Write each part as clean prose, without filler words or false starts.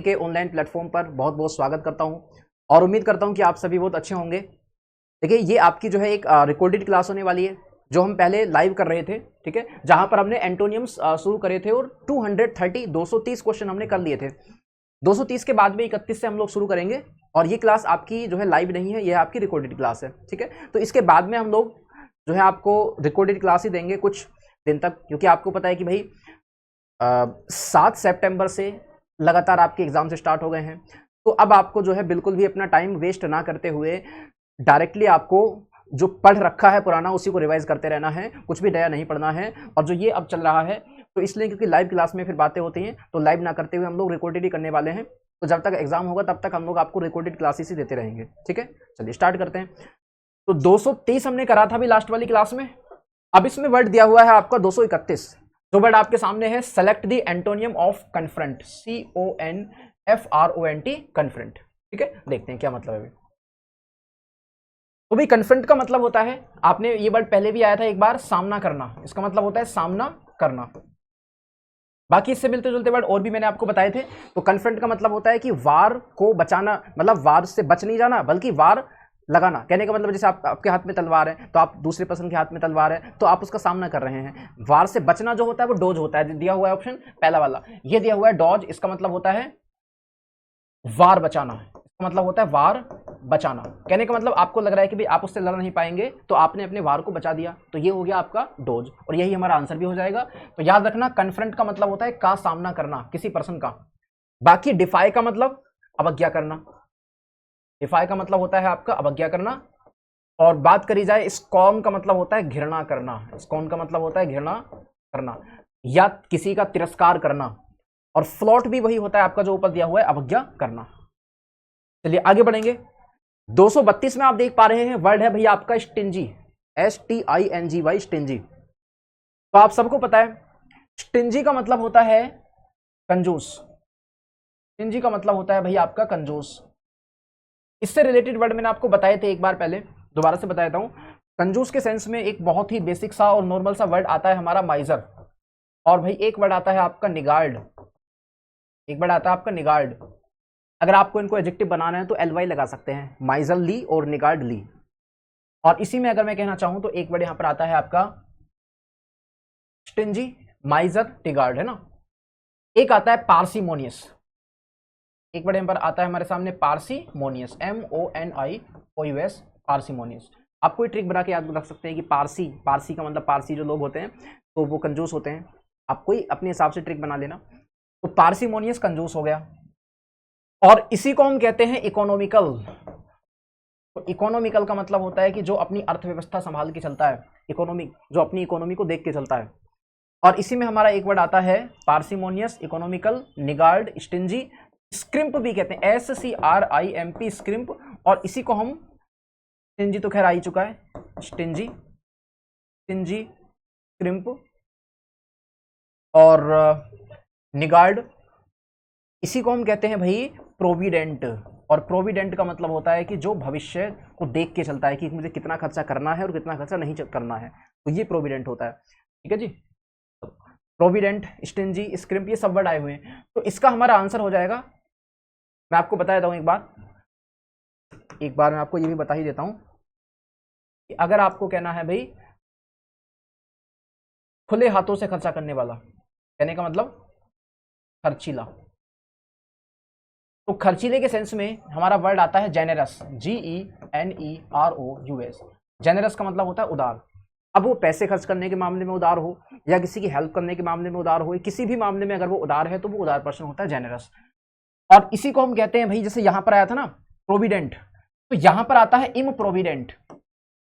के online platform पर बहुत बहुत स्वागत करता हूं और उम्मीद करता हूं कि आप सभी बहुत अच्छे होंगे। देखिए, ये आपकी जो है एक रिकॉर्डेड क्लास होने वाली है जो हम पहले लाइव कर रहे थे, ठीक है, जहां पर हमने एंटोनियम्स शुरू करे थे और 230 क्वेश्चन हमने कर लिए थे। 230 के बाद में 31 से हम लोग शुरू करेंगे और ये क्लास आपकी जो है लाइव नहीं है, यह आपकी रिकॉर्डेड क्लास है, ठीक है। तो इसके बाद में हम लोग जो है आपको रिकॉर्डेड क्लास ही देंगे कुछ दिन तक, क्योंकि आपको पता है कि भाई 7 सितंबर से लगातार आपके एग्जाम से स्टार्ट हो गए हैं। तो अब आपको जो है बिल्कुल भी अपना टाइम वेस्ट ना करते हुए डायरेक्टली आपको जो पढ़ रखा है पुराना उसी को रिवाइज करते रहना है, कुछ भी नया नहीं पढ़ना है। और जो ये अब चल रहा है तो इसलिए क्योंकि लाइव क्लास में फिर बातें होती हैं, तो लाइव ना करते हुए हम लोग रिकॉर्डेड ही करने वाले हैं। तो जब तक एग्जाम होगा तब तक हम लोग आपको रिकॉर्डेड क्लासेस ही देते रहेंगे, ठीक है। चलिए स्टार्ट करते हैं। तो 230 हमने करा था अभी लास्ट वाली क्लास में। अब इसमें वर्ड दिया हुआ है आपका 231। जो वर्ड आपके सामने है, select the antonym of confront, CONFRONT, confront, ठीक है। देखते हैं क्या मतलब है। तो भाई कन्फ्रंट का मतलब होता है, आपने ये वर्ड पहले भी आया था एक बार, सामना करना। इसका मतलब होता है सामना करना। बाकी इससे मिलते जुलते वर्ड और भी मैंने आपको बताए थे। तो कन्फ्रंट का मतलब होता है कि वार को बचाना, मतलब वार से बच नहीं जाना बल्कि वार लगाना। कहने का मतलब जैसे आपके हाथ में तलवार है तो आप दूसरे पर्सन के हाथ में तलवार है तो आप उसका सामना कर रहे हैं। वार से बचना जो होता है वो डॉज होता है। दिया हुआ है ऑप्शन पहला वाला, ये दिया हुआ है डॉज। इसका मतलब होता है वार बचाना, इसका मतलब होता है वार बचाना। कहने का मतलब आपको लग रहा है कि भाई आप उससे लड़ नहीं पाएंगे तो आपने अपने वार को बचा दिया, तो ये हो गया आपका डॉज और यही हमारा आंसर भी हो जाएगा। तो याद रखना, कन्फ्रंट का मतलब होता है का सामना करना, किसी पर्सन का। बाकी डिफाई का मतलब अवज्ञा करना, डिफाई का मतलब होता है आपका अवज्ञा करना। और बात करी जाए स्कॉर्न का मतलब होता है घृणा करना, स्कॉर्न का मतलब होता है घृणा करना या किसी का तिरस्कार करना। और फ्लॉट भी वही होता है आपका जो ऊपर दिया हुआ है, अवज्ञा करना। चलिए आगे बढ़ेंगे। 232 में आप देख पा रहे हैं वर्ड है भैया आपका स्टिंजी, STINGY, स्टिंजी। तो आप सबको पता है स्टिंजी का मतलब होता है कंजूस। स्टिंजी का मतलब होता है भैया आपका कंजूस। इससे रिलेटेड वर्ड मैंने आपको बताए थे एक बार पहले, दोबारा से बता देता हूं। कंजूस के सेंस में एक बहुत ही बेसिक सा और नॉर्मल सा वर्ड आता है हमारा माइजर। और भाई एक वर्ड आता है आपका निगार्ड, एक वर्ड आता है आपका निगार्ड। अगर आपको इनको एडजेक्टिव बनाना है तो LY लगा सकते हैं, माइजरली और निगार्डली। और इसी में अगर मैं कहना चाहूं तो एक वर्ड यहां पर आता है आपका स्टिंजी, माइजर, निगार्ड, है ना। एक आता है पार्सिमोनियस, एक वर्ड यहां पर आता है हमारे सामने पार्सिमोनियस, MONIOUS, पार्सिमोनियस। आप कोई ट्रिक बना के याद रख सकते हैं कि पारसी का मतलब पारसी जो लोग होते हैं तो वो कंजूस होते हैं। आप कोई अपने हिसाब से ट्रिक बना लेना। तो पार्सिमोनियस कंजूस हो गया। और इसी को हम कहते हैं इकोनॉमिकल। तो इकोनॉमिकल का मतलब होता है कि जो अपनी अर्थव्यवस्था संभाल के चलता है, इकोनॉमिक, जो अपनी इकोनॉमी को देख के चलता है। और इसी में हमारा एक वर्ड आता है पार्सिमोनियस, इकोनॉमिकल, निगार्ड, स्टिंजी, स्क्रिम्प भी कहते हैं, SCRIMP, स्क्रिम्प। और इसी को हम स्टिंजी तो खैर आ ही चुका है, स्टिंजी, स्टिंजी, स्क्रिम्प और निगार्ड। इसी को हम कहते हैं भाई प्रोविडेंट। और प्रोविडेंट का मतलब होता है कि जो भविष्य को देख के चलता है कि मुझे कितना खर्चा करना है और कितना खर्चा नहीं करना है, तो ये प्रोविडेंट होता है, ठीक है जी। प्रोविडेंट, स्टिंजी, स्क्रिम्प, ये सब वर्ड आए हुए हैं। तो इसका हमारा आंसर हो जाएगा, मैं आपको बता देता हूं एक बार मैं आपको ये भी बता ही देता हूं कि अगर आपको कहना है भाई खुले हाथों से खर्चा करने वाला, कहने का मतलब खर्चीला। तो खर्चीले के सेंस में हमारा वर्ड आता है जेनेरस, GENEROUS। जेनेरस का मतलब होता है उदार। अब वो पैसे खर्च करने के मामले में उदार हो या किसी की हेल्प करने के मामले में उदार हो, किसी भी मामले में अगर वो उदार है तो वो उदार पर्सन होता है, जेनेरस। और इसी को हम कहते हैं भाई, जैसे यहां पर आया था ना प्रोविडेंट, तो यहां पर आता है इम्प्रोविडेंट।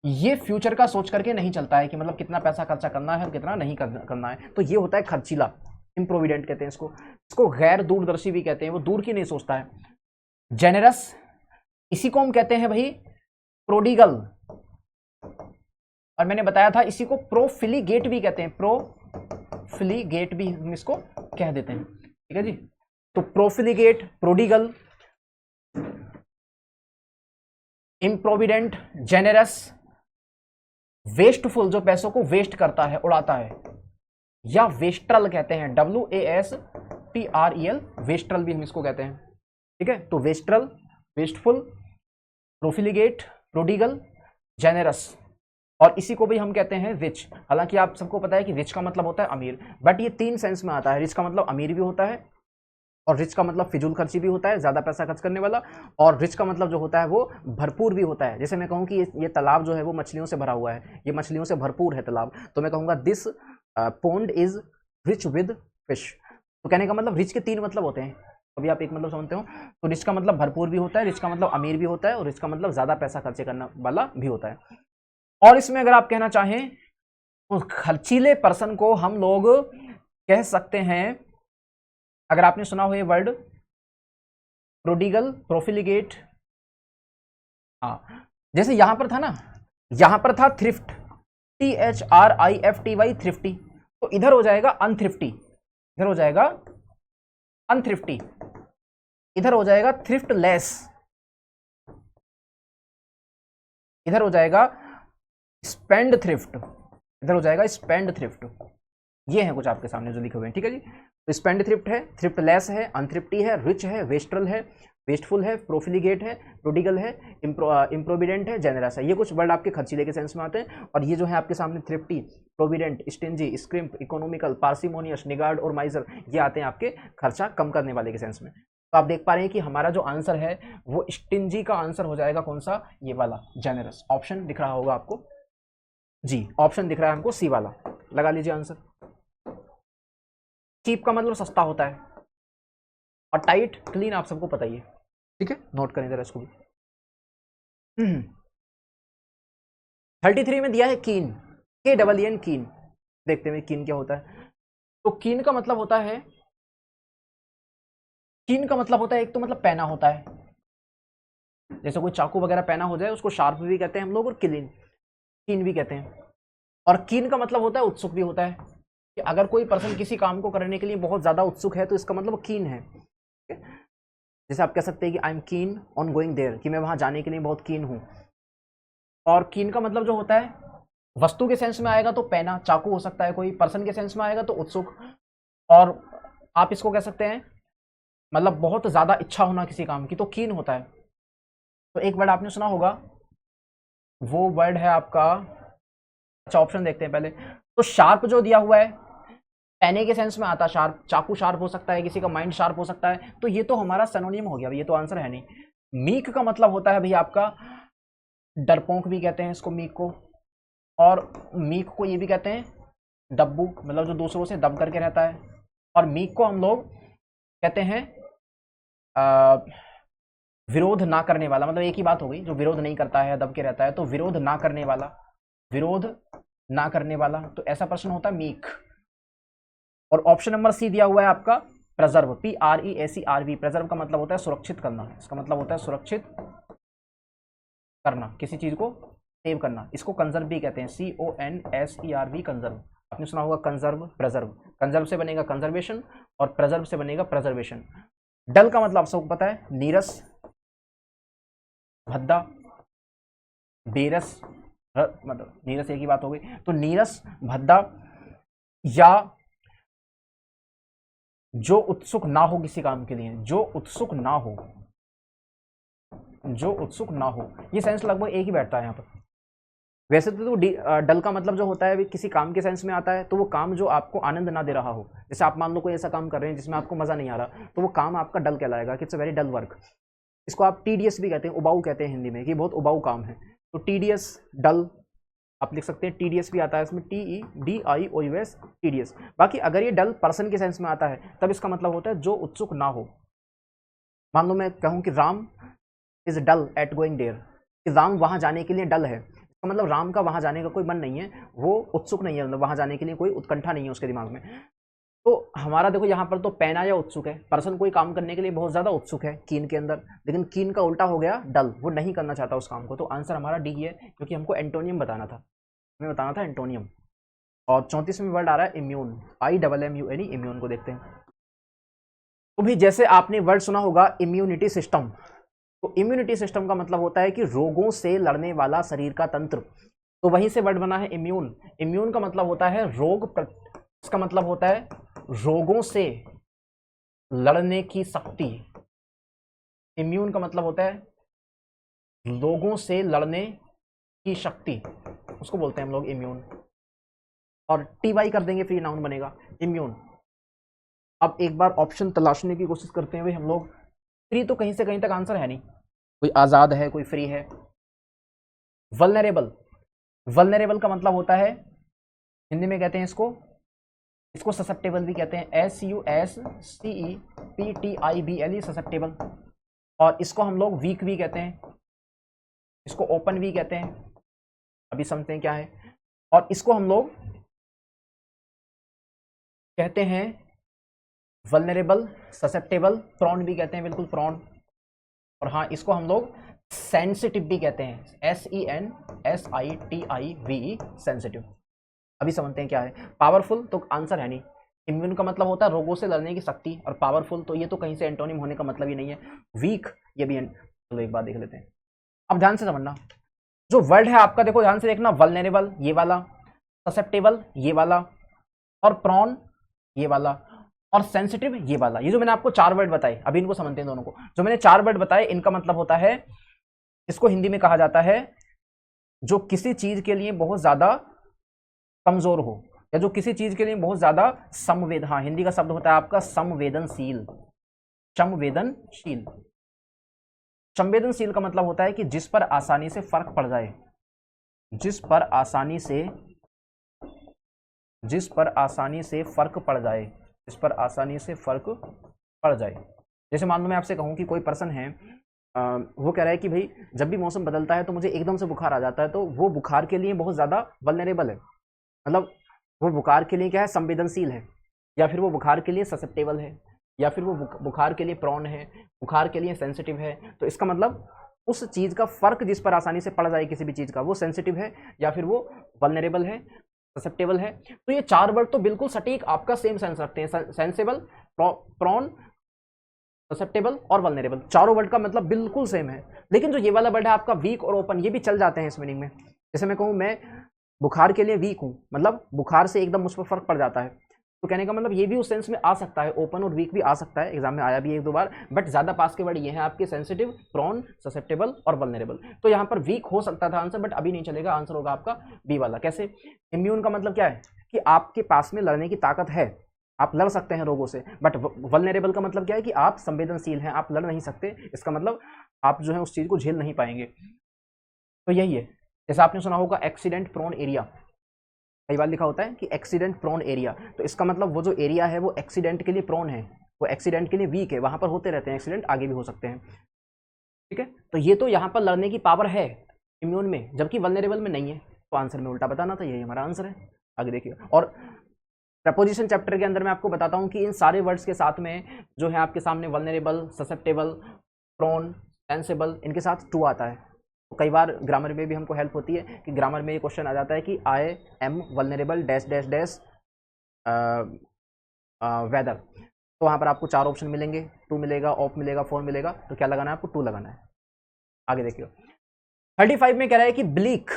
ये फ्यूचर का सोच करके नहीं चलता है कि मतलब कितना पैसा खर्चा करना है और कितना नहीं करना है, तो ये होता है खर्चीला, इम्प्रोविडेंट कहते हैं इसको गैर दूरदर्शी भी कहते हैं, वो दूर की नहीं सोचता है। जेनेरस, इसी को हम कहते हैं भाई प्रोडिगल। और मैंने बताया था इसी को प्रोफिलीगेट भी कहते हैं, प्रोफिलीगेट भी हम इसको कह देते हैं, ठीक है जी। तो प्रोफिलीगेट, प्रोडिगल, इम्प्रोविडेंट, जेनेरस, वेस्टफुल, जो पैसों को वेस्ट करता है, उड़ाता है, या वेस्ट्रल कहते हैं, WASTRAL TREL, वेस्ट्रल भी हम इसको कहते हैं, ठीक है। तो वेस्ट्रल, वेस्टफुल, प्रोफिलिगेट, प्रोडिगल, जेनेरस, और इसी को भी हम कहते हैं रिच। हालांकि आप सबको पता है कि रिच का मतलब होता है अमीर, बट ये 3 सेंस में आता है। रिच का मतलब अमीर भी होता है, और रिच का मतलब फिजूल खर्ची भी होता है, ज्यादा पैसा खर्च करने वाला, और रिच का मतलब जो होता है वो भरपूर भी होता है। जैसे मैं कहूँ कि ये तालाब जो है वो मछलियों से भरा हुआ है, ये मछलियों से भरपूर है तालाब, तो मैं कहूँगा this pond is rich with fish. तो कहने का मतलब रिच के 3 मतलब होते हैं, अभी आप एक मतलब समझते हो। तो रिच का मतलब भरपूर भी होता है, रिच का मतलब अमीर भी होता है, और रिच का मतलब ज्यादा पैसा खर्चे करने वाला भी होता है। और इसमें अगर आप कहना चाहें तो खर्चीले पर्सन को हम लोग कह सकते हैं, अगर आपने सुना हो ये वर्ड प्रोडिगल, प्रोफिलिगेट, हाँ, जैसे यहां पर था ना, यहां पर था थ्रिफ्ट, THRIFTY, थ्रिफ्टी, तो इधर हो जाएगा अनथ्रिफ्टी, इधर हो जाएगा अनथ्रिफ्टी, इधर हो जाएगा थ्रिफ्टलेस, इधर हो जाएगा स्पेंड थ्रिफ्ट, इधर हो जाएगा स्पेंड थ्रिफ्ट। ये है कुछ आपके सामने जो लिखे हुए हैं, ठीक है जी। तो स्पेंड थ्रिफ्ट है, थ्रिफ्टलेस है, अनथ्रिफ्टी है, रिच है, वेस्ट्रल है, वेस्टफुल है, प्रोफिलिगेट है, प्रोडिगल है, इम्प्रोविडेंट है, जेनरस है। ये कुछ वर्ड आपके खर्चीले के सेंस में आते हैं। और ये जो है आपके सामने thrifty, provident, stingy, scrimp, economical, parsimonious, niggard और माइजर, ये आते हैं आपके खर्चा कम करने वाले के सेंस में। तो आप देख पा रहे हैं कि हमारा जो आंसर है वो स्टिंजी का आंसर हो जाएगा कौन सा, ये वाला जेनरस। ऑप्शन दिख रहा होगा आपको जी, ऑप्शन दिख रहा है हमको सी वाला, लगा लीजिए आंसर। चीप का मतलब सस्ता होता है, और टाइट, क्लीन आप सबको पता ही है, ठीक है, नोट करें जरा इसको भी। 33 में दिया है कीन, KEEN, कीन। देखते हैं कीन क्या होता है। तो कीन का मतलब होता है, कीन का मतलब होता है एक तो मतलब पैना होता है, जैसे कोई चाकू वगैरह पैना हो जाए उसको शार्प भी कहते हैं हम लोग, और कीन भी कहते हैं। और कीन का मतलब होता है उत्सुक भी होता है, कि अगर कोई पर्सन किसी काम को करने के लिए बहुत ज्यादा उत्सुक है तो इसका मतलब कीन है। जैसे आप कह सकते हैं कि I am keen on going there, कि मैं वहां जाने के लिए बहुत कीन हूं। और कीन का मतलब जो होता है वस्तु के सेंस में आएगा तो पैना, चाकू हो सकता है, कोई पर्सन के सेंस में आएगा तो उत्सुक, और आप इसको कह सकते हैं मतलब बहुत ज्यादा इच्छा होना किसी काम की, तो कीन होता है। तो एक वर्ड आपने सुना होगा, वो वर्ड है आपका, अच्छा ऑप्शन देखते हैं पहले। तो शार्प जो दिया हुआ है, पैने के सेंस में आता है शार्प, चाकू शार्प हो सकता है, किसी का माइंड शार्प हो सकता है, तो ये तो हमारा सिनोनिम हो गया, ये तो आंसर है नहीं। मीक का मतलब होता है भाई आपका डरपोक भी कहते हैं इसको, मीक को, और मीक को ये भी कहते हैं डब्बू, मतलब जो दूसरों से दब करके रहता है। और मीक को हम लोग कहते हैं विरोध ना करने वाला, मतलब एक ही बात हो गई, जो विरोध नहीं करता है, दब के रहता है, तो विरोध ना करने वाला, विरोध ना करने वाला, तो ऐसा प्रश्न होता है मीक। और ऑप्शन नंबर सी दिया हुआ है आपका प्रेजर्व, PRESERV, प्रेजर्व का मतलब होता है सुरक्षित करना, इसका मतलब होता है सुरक्षित करना, किसी चीज को सेव करना। इसको कंजर्व भी कहते हैं, CONSERV, कंजर्व। आपने सुना होगा कंजर्व, प्रेजर्व, कंजर्व से बनेगा कंजर्वेशन, और प्रेजर्व से बनेगा प्रेजर्वेशन। डल का मतलब सबको पता है, नीरस, भद्दा, बेरस, मतलब नीरस एक ही बात हो गई, तो नीरस, भद्दा, या जो उत्सुक ना हो किसी काम के लिए, जो उत्सुक ना हो, जो उत्सुक ना हो, ये सेंस लगभग एक ही बैठता है यहाँ पर। वैसे तो डल का मतलब जो होता है किसी काम के सेंस में आता है, तो वो काम जो आपको आनंद ना दे रहा हो, जैसे आप मान लो कोई ऐसा काम कर रहे हैं जिसमें आपको मजा नहीं आ रहा, तो वो काम आपका डल कहलाएगा, कि it's a very dull work. इसको आप टीडियस भी कहते हैं, उबाऊ कहते हैं हिंदी में, कि बहुत उबाऊ काम है, तो टीडियस, डल आप लिख सकते हैं। टीडीएस भी आता है इसमें, TEDIOUS, टीडीएस। बाकी अगर ये डल पर्सन के सेंस में आता है तब इसका मतलब होता है जो उत्सुक ना हो। मान लो मैं कहूँ कि Ram is dull at going there, कि राम वहां जाने के लिए डल है, इसका मतलब राम का वहां जाने का कोई मन नहीं है, वो उत्सुक नहीं है, मतलब वहां जाने के लिए कोई उत्कंठा नहीं है उसके दिमाग में। तो हमारा देखो यहाँ पर तो पैना या उत्सुक है, पर्सन कोई काम करने के लिए बहुत ज्यादा उत्सुक है कीन के अंदर, लेकिन कीन का उल्टा हो गया डल, वो नहीं करना चाहता उस काम को। तो आंसर हमारा डी है, क्योंकि हमको एंटोनियम बताना था, हमें बताना था एंटोनियम। और 34वें वर्ड आ रहा है इम्यून, IMMUNE, इम्यून को देखते हैं। तो भी जैसे आपने वर्ड सुना होगा इम्यूनिटी सिस्टम, तो इम्यूनिटी सिस्टम का मतलब होता है कि रोगों से लड़ने वाला शरीर का तंत्र, तो वहीं से वर्ड बना है इम्यून। इम्यून का मतलब होता है रोग, इसका मतलब होता है रोगों से लड़ने की शक्ति। इम्यून का मतलब होता है लोगों से लड़ने की शक्ति, उसको बोलते हैं हम लोग इम्यून। और टी कर देंगे फिर नाउन बनेगा इम्यून। अब एक बार ऑप्शन तलाशने की कोशिश करते हैं भाई हम लोग। फ्री तो कहीं से कहीं तक आंसर है नहीं, कोई आज़ाद है कोई फ्री है। वल्नरेबल, वल्नरेबल का मतलब होता है हिंदी में कहते हैं इसको ससेप्टेबल भी कहते हैं, SUSCEPTIBLE ससेप्टेबल। और इसको हम लोग वीक भी कहते हैं, इसको ओपन भी कहते हैं, अभी समझते हैं क्या है। और इसको हम लोग कहते हैं वल्नरेबल, ससेप्टेबल, प्रॉन भी कहते हैं, बिल्कुल प्रॉन। और हाँ, इसको हम लोग सेंसिटिव भी कहते हैं, SENSITIVE सेंसिटिव। अभी समझते हैं क्या है। पावरफुल तो आंसर है नहीं, इम्यून का मतलब होता है रोगों से लड़ने की शक्ति, और पावरफुल तो ये तो कहीं से एंटोनिम होने का मतलब ही नहीं है। वीक ये भी चलो एक बार देख लेते हैं। अब ध्यान से समझना, जो वर्ड है आपका देखो ध्यान से देखना, वल्नरेबल ये वाला, ससेप्टेबल ये वाला, और प्रॉन ये वाला, और सेंसिटिव ये वाला। ये जो मैंने आपको 4 वर्ड बताए, अभी इनको समझते हैं दोनों को। जो मैंने 4 वर्ड बताए इनका मतलब होता है, इसको हिंदी में कहा जाता है जो किसी चीज के लिए बहुत ज्यादा कमजोर हो, या जो किसी चीज के लिए बहुत ज्यादा संवेद, हाँ हिंदी का शब्द होता है आपका संवेदनशील। संवेदनशील, संवेदनशील का मतलब होता है कि जिस पर आसानी से फर्क पड़ जाए, जिस पर आसानी से फर्क पड़ जाए, जिस पर आसानी से फर्क पड़ जाए। जैसे मान लो मैं आपसे कहूं कि कोई पर्सन है, वो कह रहा है कि भाई जब भी मौसम बदलता है तो मुझे एकदम से बुखार आ जाता है, तो वो बुखार के लिए बहुत ज़्यादा वल्नरेबल है, मतलब वो बुखार के लिए क्या है, संवेदनशील है, या फिर वो बुखार के लिए ससेप्टेबल है, या फिर वो बुखार के लिए प्रॉन है, बुखार के लिए सेंसिटिव है। तो इसका मतलब उस चीज़ का फर्क जिस पर आसानी से पड़ जाए किसी भी चीज़ का, वो सेंसिटिव है, या फिर वो वल्नरेबल है, ससेप्टेबल है। तो ये 4 वर्ड तो बिल्कुल सटीक आपका सेम सेंस रखते हैं, सेंसेबल, प्रॉन, ससेप्टेबल और वल्नरेबल, चारों वर्ड का मतलब बिल्कुल सेम है। लेकिन जो ये वाला वर्ड है आपका वीक और ओपन, ये भी चल जाते हैं इस मीनिंग में। जैसे मैं कहूँ मैं बुखार के लिए वीक हूँ, मतलब बुखार से एकदम मुझ पर फर्क पड़ जाता है, तो कहने का मतलब ये भी उस सेंस में आ सकता है, ओपन और वीक भी आ सकता है, एग्जाम में आया भी 1-2 बार। बट ज्यादा पास के वर्ड ये हैं आपके सेंसिटिव, प्रॉन, ससेप्टेबल और वल्नरेबल। तो यहाँ पर वीक हो सकता था आंसर, बट अभी नहीं चलेगा, आंसर होगा आपका बी वाला। कैसे? इम्यून का मतलब क्या है कि आपके पास में लड़ने की ताकत है, आप लड़ सकते हैं रोगों से। बट वल्नरेबल का मतलब क्या है कि आप संवेदनशील हैं, आप लड़ नहीं सकते, इसका मतलब आप जो है उस चीज को झेल नहीं पाएंगे। तो यही है। जैसे आपने सुना होगा एक्सीडेंट प्रोन एरिया, कई बार लिखा होता है कि एक्सीडेंट प्रोन एरिया, तो इसका मतलब वो जो एरिया है वो एक्सीडेंट के लिए प्रोन है, वो एक्सीडेंट के लिए वीक है, वहां पर होते रहते हैं एक्सीडेंट, आगे भी हो सकते हैं। ठीक है, तो ये तो यहाँ पर लड़ने की पावर है इम्यून में, जबकि वल्नरेबल में नहीं है। तो आंसर में उल्टा बताना था, यही हमारा आंसर है। आगे देखिए, और प्रपोजिशन चैप्टर के अंदर मैं आपको बताता हूँ कि इन सारे वर्ड्स के साथ में जो है आपके सामने वल्नरेबल, ससेप्टेबल, प्रोन, सेंसेबल, इनके साथ टू आता है। तो कई बार ग्रामर में भी हमको हेल्प होती है कि ग्रामर में ये क्वेश्चन आ जाता है कि I am vulnerable dash dash dash whether, तो वहाँ पर आपको 4 ऑप्शन मिलेंगे, टू मिलेगा, ऑफ मिलेगा, फोर मिलेगा, तो क्या लगाना है आपको? टू लगाना है। आगे देखिए 35 में कह रहा है कि ब्लीक,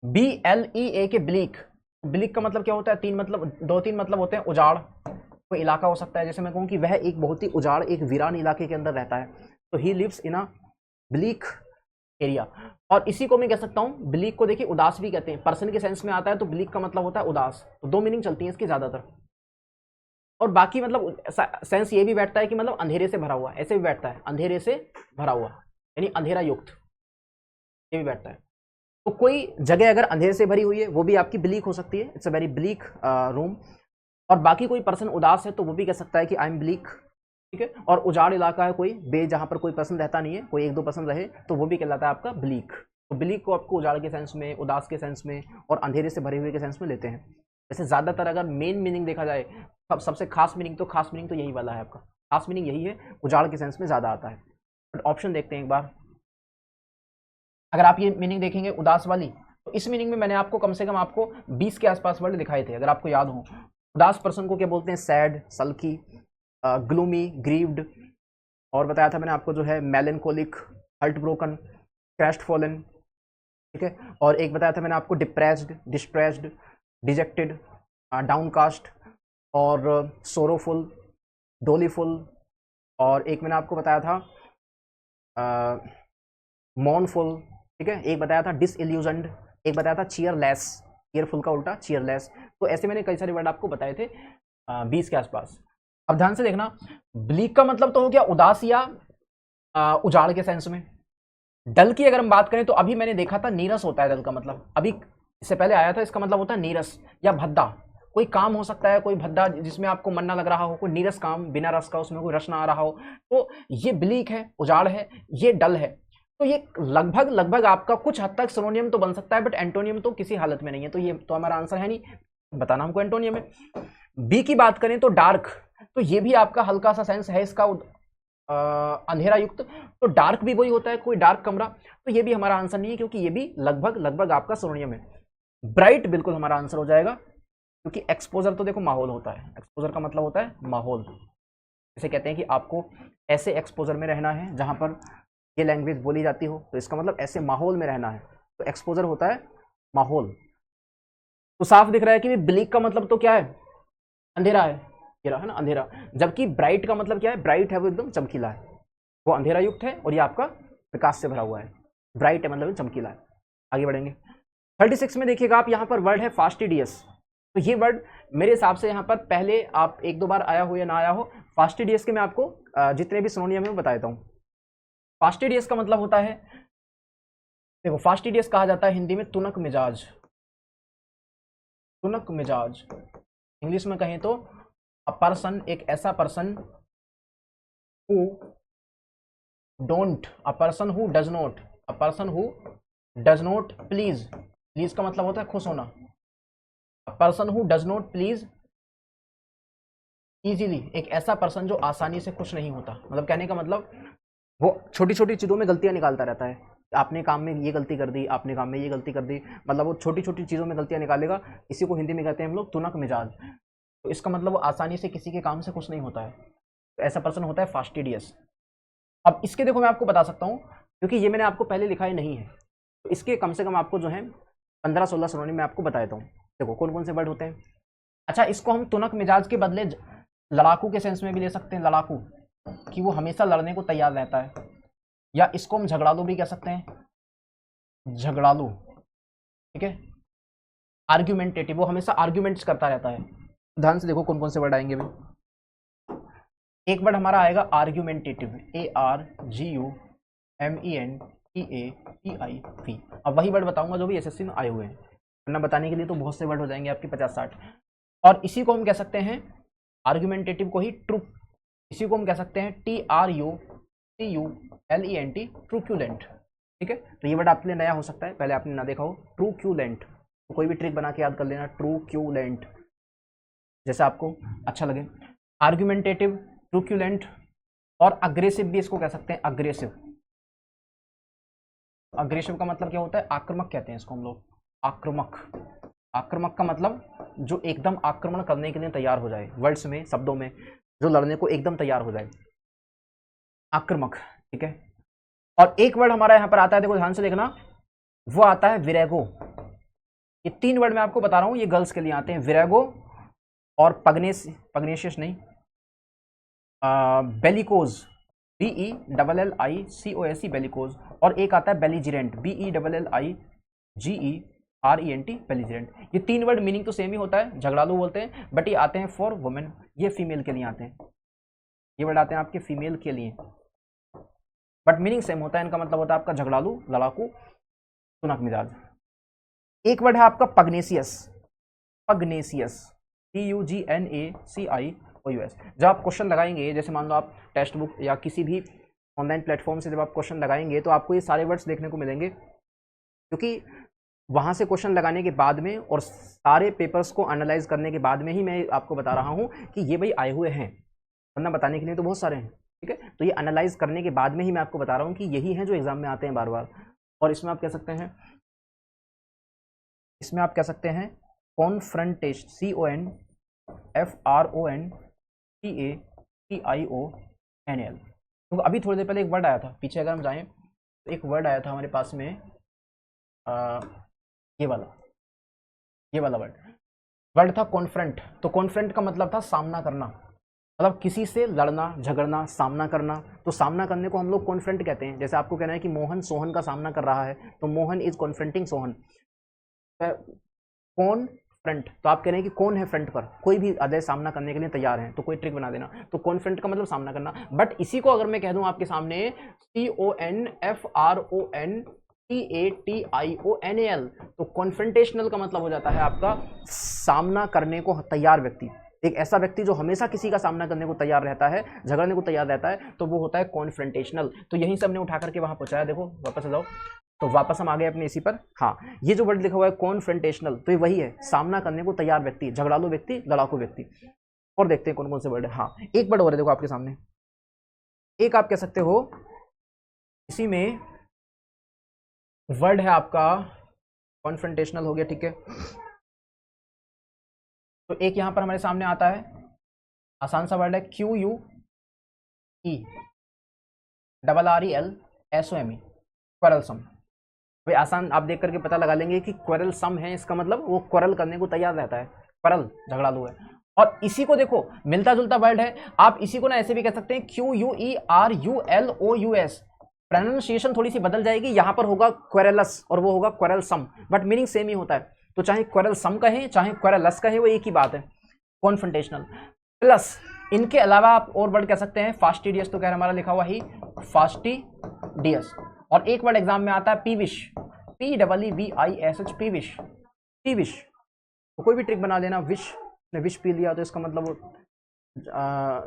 BLEA के ब्लीक, ब्लीक का मतलब क्या होता है? 3 मतलब, 2-3 मतलब होते हैं। उजाड़, कोई इलाका हो सकता है, जैसे मैं कहूँ कि वह एक बहुत ही उजाड़, एक वीरान इलाके के अंदर रहता है, तो he lives in a bleak area. और इसी को मैं कह सकता हूँ, ब्लीक को देखिए उदास भी कहते हैं, पर्सन के सेंस में आता है, तो ब्लीक का मतलब होता है उदास। तो 2 मीनिंग चलती है इसकी ज्यादातर। और बाकी मतलब सेंस ये भी बैठता है कि मतलब अंधेरे से भरा हुआ, ऐसे भी बैठता है, अंधेरे से भरा हुआ यानी अंधेरा युक्त, ये भी बैठता है। तो कोई जगह अगर अंधेरे से भरी हुई है वो भी आपकी ब्लीक हो सकती है, it's a very bleak room. और बाकी कोई पर्सन उदास है तो वो भी कह सकता है कि आई एम ब्लीक। ठीक है, और उजाड़ इलाका है कोई, बे जहाँ पर कोई पर्सन रहता नहीं है, कोई 1-2 पर्सन रहे, तो वो भी कहलाता है आपका ब्लीक। तो ब्लीक को आपको उजाड़ के सेंस में, उदास के सेंस में और अंधेरे से भरे हुए के सेंस में लेते हैं। वैसे ज़्यादातर अगर मेन मीनिंग देखा जाए, सबसे खास मीनिंग तो यही वाला है आपका, खास मीनिंग यही है, उजाड़ के सेंस में ज़्यादा आता है। बट ऑप्शन देखते हैं एक बार। अगर आप ये मीनिंग देखेंगे उदास वाली, तो इस मीनिंग में मैंने आपको कम से कम आपको 20 के आसपास वर्ड दिखाए थे, अगर आपको याद हो। उदास पर्सन को क्या बोलते हैं? सैड, सल्की, ग्लूमी, ग्रीव्ड, और बताया था मैंने आपको जो है melancholic, heart broken, crashed fallen. ठीक है, और एक बताया था मैंने आपको डिप्रेस्ड, डिस्प्रेस्ड, डिजेक्टेड, डाउनकास्ट और सोरोफुल, डोलीफुल, और एक मैंने आपको बताया था मॉर्नफुल, ठीक है, एक बताया था डिसइल्यूजन्ड, एक बताया था चीयरलेस, चीयरफुल का उल्टा चीयरलेस। तो ऐसे मैंने कई सारे वर्ड आपको बताए थे 20 के आसपास। अब ध्यान से देखना, ब्लीक का मतलब तो हो गया उदास या उजाड़ के सेंस में। डल की अगर हम बात करें तो अभी मैंने देखा था नीरस होता है डल का मतलब, अभी इससे पहले आया था, इसका मतलब होता है नीरस या भद्दा। कोई काम हो सकता है कोई भद्दा जिसमें आपको मन ना लग रहा हो, कोई नीरस काम बिना रस का, उसमें कोई रस ना आ रहा हो, तो ये ब्लीक है, उजाड़ है, ये डल है। तो ये लगभग लगभग आपका कुछ हद तक सिनोनियम तो बन सकता है, बट एंटोनियम तो किसी हालत में नहीं है, तो ये तो हमारा आंसर है नहीं, बताना हमको एंटोनियम है। बी की बात करें तो डार्क, तो ये भी आपका हल्का सा सेंस है इसका अंधेरा युक्त, तो डार्क भी वही होता है, कोई डार्क कमरा, तो ये भी हमारा आंसर नहीं है, क्योंकि ये भी लगभग लगभग आपका सिनोनियम है। ब्राइट बिल्कुल हमारा आंसर हो जाएगा, क्योंकि एक्सपोजर तो देखो माहौल होता है, एक्सपोजर का मतलब होता है माहौल। जैसे कहते हैं कि आपको ऐसे एक्सपोजर में रहना है जहां पर ये लैंग्वेज बोली जाती हो, तो इसका मतलब ऐसे माहौल में रहना है, तो एक्सपोजर होता है माहौल। तो साफ दिख रहा है कि ब्लीक का मतलब तो क्या है, अंधेरा है, ये रहा है ना अंधेरा, जबकि ब्राइट का मतलब क्या है, ब्राइट है वो एकदम चमकीला है, वो अंधेरा युक्त है, और ये आपका प्रकाश से भरा हुआ है, ब्राइट है मतलब चमकीला है। आगे बढ़ेंगे 36 में, देखिएगा आप यहाँ पर वर्ड है फास्टिडियस। तो ये वर्ड मेरे हिसाब से यहाँ पर पहले आप एक दो बार आया हो या ना आया हो। फास्टिडियस के मैं आपको जितने भी सिनोनियम है बता देता हूँ। फास्टिडियस का मतलब होता है, देखो फास्टिडियस कहा जाता है हिंदी में तुनक मिजाज, तुनक मिजाज। इंग्लिश में कहें तो अ पर्सन, एक ऐसा person who don't, a person who does not, a person who does not please, please का मतलब होता है खुश होना, a person who does not please easily, एक ऐसा पर्सन जो आसानी से खुश नहीं होता, मतलब कहने का मतलब वो छोटी छोटी चीज़ों में गलतियां निकालता रहता है, आपने काम में ये गलती कर दी, आपने काम में ये गलती कर दी, मतलब वो छोटी छोटी चीज़ों में गलतियां निकालेगा। इसी को हिंदी में कहते हैं हम लोग तुनक मिजाज। तो इसका मतलब वो आसानी से किसी के काम से खुश नहीं होता है, तो ऐसा पर्सन होता है फास्टिडियस। अब इसके देखो मैं आपको बता सकता हूँ, क्योंकि ये मैंने आपको पहले लिखा ही नहीं है, तो इसके कम से कम आपको जो है 15-16 सिनोनिम मैं आपको बता देता हूँ। देखो कौन कौन से वर्ड होते हैं। अच्छा, इसको हम तुनक मिजाज के बदले लड़ाकू के सेंस में भी ले सकते हैं, लड़ाकू, कि वो हमेशा लड़ने को तैयार रहता है, या इसको हम झगड़ालू भी कह सकते हैं, झगड़ालू, ठीक है, आर्ग्यूमेंटेटिव, वो हमेशा आर्ग्यूमेंट्स करता रहता है। ध्यान से देखो कौन कौन से वर्ड आएंगे भी। एक वर्ड हमारा आएगा आर्ग्यूमेंटेटिव, ARGUMENTATIV। अब वही वर्ड बताऊंगा जो भी एसएससी में आए हुए हैं, वरना बताने के लिए तो बहुत से वर्ड हो जाएंगे आपके 50-60। और इसी को हम कह सकते हैं, आर्ग्यूमेंटेटिव को ही ट्रू, इसी को हम कह सकते हैं TRUCULENT, ट्रूक्यूलेंट, ठीक है। तो ये वर्ड आपके लिए नया हो सकता है, पहले आपने ना देखा हो, ट्रूक्यूलेंट, तो कोई भी ट्रिक बना के याद कर लेना, ट्रूक्यूलेंट, जैसा आपको अच्छा लगे। आर्ग्यूमेंटेटिव, ट्रूक्यूलेंट, और अग्रेसिव भी इसको कह सकते हैं, अग्रेसिव। अग्रेसिव का मतलब क्या होता है, आक्रामक कहते हैं इसको हम लोग, आक्रामक। आक्रामक का मतलब जो एकदम आक्रमण करने के लिए तैयार हो जाए, वर्ड्स में, शब्दों में, जो लड़ने को एकदम तैयार हो जाए, आक्रामक, ठीक है। और एक वर्ड हमारा यहाँ पर आता है, देखो ध्यान से देखना, वो आता है विरेगो। ये 3 वर्ड मैं आपको बता रहा हूँ, ये गर्ल्स के लिए आते हैं, विरेगो और पग्नेशियस नहीं, बेलिकोज, BELLICOSE, बेलिकोज, और एक आता है बेलिजिरेंट, BELLIGERENT, बेलिजिरेंट। ये 3 वर्ड मीनिंग तो सेम ही होता है, झगड़ालू बोलते हैं, बट ये आते हैं फॉर वुमेन, ये फीमेल के लिए आते हैं, ये वर्ड आते हैं आपके फीमेल के लिए, बट मीनिंग सेम होता है, इनका मतलब होता है आपका झगड़ालू, लड़ाकू, तुनक मिजाज। एक वर्ड है आपका पग्नेशियस, पग्नेशियस, PUGNACIOUS। जब आप क्वेश्चन लगाएंगे, जैसे मान लो आप टेक्स्ट बुक या किसी भी ऑनलाइन प्लेटफॉर्म से जब आप क्वेश्चन लगाएंगे, तो आपको ये सारे वर्ड्स देखने को मिलेंगे, क्योंकि वहाँ से क्वेश्चन लगाने के बाद में और सारे पेपर्स को एनालाइज करने के बाद में ही मैं आपको बता रहा हूँ कि ये भाई आए हुए हैं, वरना बताने के लिए तो बहुत सारे हैं, ठीक है। तो ये एनालाइज करने के बाद में ही मैं आपको बता रहा हूँ कि यही हैं जो एग्जाम में आते हैं बार बार। और इसमें आप कह सकते हैं, इसमें आप कह सकते हैं कॉन्फ्रंटेशन, CONFRONTATIONL। तो अभी थोड़ी देर पहले एक वर्ड आया था, पीछे अगर हम जाएं तो एक वर्ड आया था हमारे पास में, ये वाला वर्ड था कॉन्फ्रंट। तो कॉन्फ्रंट का मतलब था सामना करना, मतलब किसी से लड़ना, झगड़ना, सामना करना। तो सामना करने को हम लोग कॉन्फ्रंट कहते हैं। जैसे आपको कहना है कि मोहन सोहन का सामना कर रहा है, तो मोहन इज कॉन्फ्रंटिंग सोहन। कौन फ्रंट, तो आप कह रहे हैं कि कौन है फ्रंट पर, कोई भी अदय सामना करने के लिए तैयार है, तो कोई ट्रिक बना देना। तो कॉन्फ्रंट का मतलब सामना करना। बट इसी को अगर मैं कह दूं आपके सामने CONFRONTATIONAL, तो कॉन्फ्रंटेशनल का मतलब हो जाता है आपका सामना करने को तैयार व्यक्ति। एक ऐसा व्यक्ति जो हमेशा किसी का सामना करने को तैयार रहता है, झगड़ने को तैयार रहता है, तो वो होता है कॉन्फ्रंटेशनल। तो यहीं से हमने उठा करके वहां पहुंचाया। देखो वापस आ जाओ, तो वापस हम आ गए अपने इसी पर। हाँ, ये जो वर्ड लिखा हुआ है कॉन्फ्रंटेशनल, तो ये वही है, सामना करने को तैयार व्यक्ति, झगड़ालू व्यक्ति, लड़ाकू व्यक्ति। और देखते हैं कौन कौन से वर्ड है। हाँ, एक वर्ड और है देखो आपके सामने, एक आप कह सकते हो इसी में वर्ड है आपका कॉन्फ्रंटेशनल, हो गया, ठीक है। तो एक यहां पर हमारे सामने आता है, आसान सा वर्ड है QUERRELSOME, क्वेरलसम। भाई आसान, आप देख करके पता लगा लेंगे कि क्वेरलसम है, इसका मतलब वो क्वेरल करने को तैयार रहता है, क्वेरल झगड़ालू है। और इसी को देखो मिलता जुलता वर्ड है, आप इसी को ना ऐसे भी कह सकते हैं QUERULOUS। प्रोनाउंसिएशन थोड़ी सी बदल जाएगी, यहां पर होगा क्वेरलस और वो होगा क्वेरलसम, बट मीनिंग सेम ही होता है। तो चाहे क्वेरलसम कहें चाहे क्वेरलस कहें, वो एक ही बात है, कॉन्फ्रंटेशनल। प्लस इनके अलावा आप और वर्ड कह सकते हैं, फास्टिडियस, तो कह रहा हमारा लिखा हुआ ही फास्टिडियस। और एक वर्ड एग्जाम में आता है पीविश, PEEVISH, पीविश, पीविश। तो कोई भी ट्रिक बना लेना, विश ने विश पी लिया तो इसका मतलब वो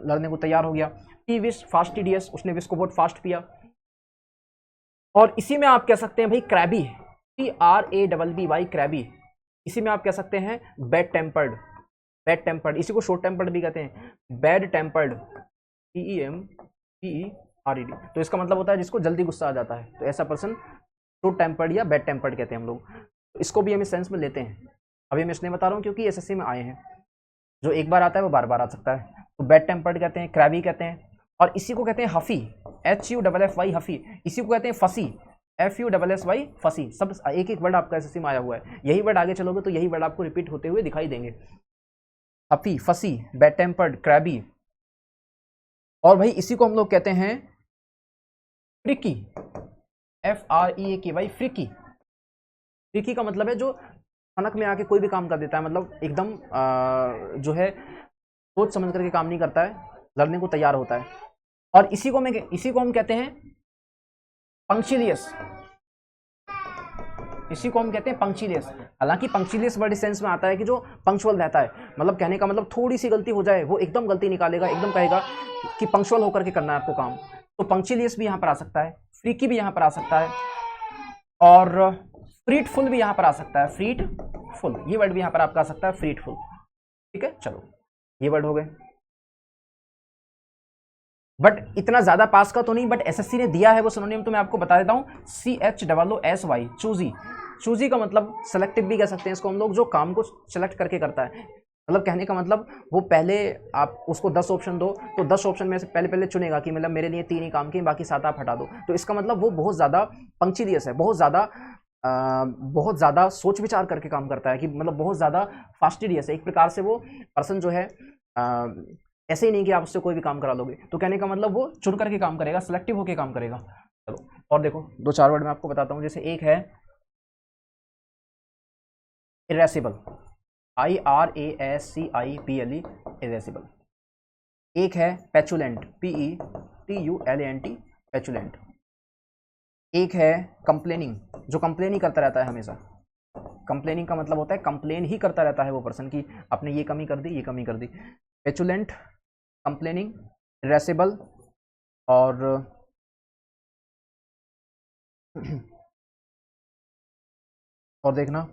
लड़ने को तैयार हो गया। पीविश, फास्टिडियस, उसने विश को बहुत फास्ट पिया। और इसी में आप कह सकते हैं भाई क्रैबी, CRABBY, क्रैबी। इसी में आप कह सकते हैं बैड टेम्पर्ड, बैड टेम्पर्ड, इसी को शॉर्ट टेम्पर्ड भी कहते हैं, बैड टेम्पर्ड, TEMPERED। तो इसका मतलब होता है जिसको जल्दी गुस्सा आ जाता है, तो ऐसा पर्सन शॉर्ट टेम्पर्ड या बैड टेम्पर्ड कहते हैं हम लोग। तो इसको भी हम इस सेंस में लेते हैं। अभी मैं इसलिए बता रहा हूँ क्योंकि SSC में आए हैं, जो एक बार आता है वो बार बार आ सकता है। तो बैड टेम्पर्ड कहते हैं, क्रैबी कहते हैं। और इसी को कहते हैं हफी, HUFFY, हफी। इसी को कहते हैं फसी, FUSSY, फसी। सब एक एक वर्ड आपका SSC में आया हुआ है। यही वर्ड आगे चलोगे तो यही वर्ड आपको रिपीट होते हुए दिखाई देंगे, हफी, फसी, बैड टेम्पर्ड, क्रैबी। और भाई इसी को हम लोग कहते हैं फ्रिकी, FREAKY, फ्रिकी। फ्रिकी का मतलब है जो सनक में आके कोई भी काम कर देता है, मतलब एकदम जो है सोच समझ करके काम नहीं करता है, लड़ने को तैयार होता है। और इसी को हम कहते हैं पंक्चुअलियस, इसी को हम कहते हैं पंक्चुअलियस। हालांकि पंक्चुअलियस वर्ड इस सेंस में आता है कि जो पंक्चुअल रहता है, मतलब कहने का मतलब थोड़ी सी गलती हो जाए वो एकदम गलती निकालेगा, एकदम कहेगा कि पंक्चुअल होकर के करना है आपको काम। तो पंक्चुअलियस भी यहाँ पर आ सकता है, फ्रीकी भी यहाँ पर आ सकता है, और फ्रीटफुल भी यहाँ पर आ सकता है, फ्रीटफुल, ये वर्ड भी यहाँ पर आपका आ सकता है, फ्रीटफुल। ठीक है, चलो ये वर्ड हो गए। बट इतना ज्यादा पास का तो नहीं, बट SSC ने दिया है वो सिनोनिम, तो मैं आपको बता देता हूँ, CHOOSY, चूजी। चूजी का मतलब सेलेक्टिव भी कह सकते हैं इसको हम लोग, जो काम को सेलेक्ट करके करता है। मतलब कहने का मतलब वो पहले आप उसको 10 ऑप्शन दो, तो 10 ऑप्शन में से पहले चुनेगा कि मतलब मेरे लिए 3 ही काम किए, बाकी 7 आप हटा दो। तो इसका मतलब वो बहुत ज़्यादा पंक्चुअलियस है, बहुत ज़्यादा सोच विचार करके काम करता है, कि मतलब बहुत ज़्यादा फास्टिडियस है। एक प्रकार से वो पर्सन जो है ऐसे ही नहीं कि आप उससे कोई भी काम करा लोगे। तो कहने का मतलब वो चुन करके काम करेगा, सिलेक्टिव होकर काम करेगा। चलो और देखो 2-4 वर्ड मैं आपको बताता हूँ। जैसे एक है इरेसिबल, IRASCIBLE, इरेसिबल। एक है पेचुलेंट, PETULANT, पेचुलेंट। एक है कंप्लेनिंग, जो कंप्लेन ही करता रहता है हमेशा। कंप्लेनिंग का मतलब होता है कंप्लेन ही करता रहता है वो पर्सन की आपने ये कमी कर दी, ये कमी कर दी। पेचुलेंट, कंप्लेनिंग, इरेसिबल, और देखना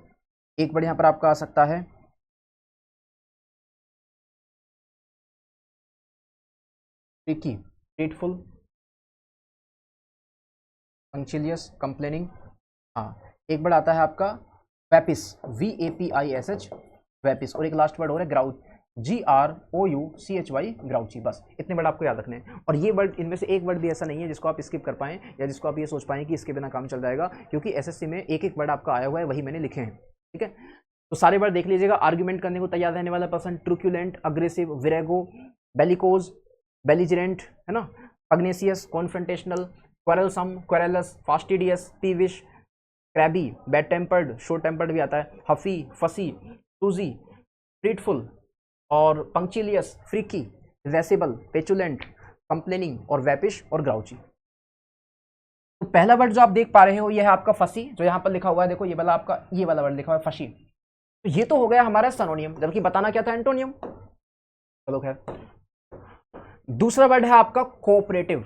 एक वर्ड यहाँ पर आपका आ सकता है ट्रिकी, ट्रीटफुल, पंक्चुअलियस, कंप्लेनिंग। हाँ, एक वर्ड आता है आपका वैपिस, VAPISH, वैपिस। और एक लास्ट वर्ड हो रहा है ग्राउच, GROUCHY, ग्राउची। बस इतने वर्ड आपको याद रखने हैं। और ये वर्ड, इनमें से एक वर्ड भी ऐसा नहीं है जिसको आप स्किप कर पाएं या जिसको आप ये सोच पाएं कि इसके बिना काम चल जाएगा, क्योंकि SSC में एक एक वर्ड आपका आया हुआ है, वही मैंने लिखे हैं। ठीक है, तो सारे वर्ड देख लीजिएगा। आर्ग्यूमेंट करने को तैयार रहने वाला person, truculent, aggressive, virago, bellicose, belligerent, है ना, pugnacious, confrontational, quarrelsome, querulous, fastidious, peevish, crabby, bad tempered, short tempered भी आता है, हफी, फसी, टूजी, फ्रीटफुल और पंक्चिलियस, फ्रीकी, रेसिबल, पेचुलेंट, कंप्लेनिंग और वैपिश और ग्राउची। तो पहला वर्ड जो आप देख पा रहे हो ये है आपका फसी, जो यहाँ पर लिखा हुआ है, देखो ये वाला आपका, ये वाला वर्ड लिखा हुआ है फशी। तो ये तो हो गया हमारा सिनोनियम, जबकि बताना क्या था, एंटोनियम। चलो खैर, दूसरा वर्ड है आपका कोऑपरेटिव।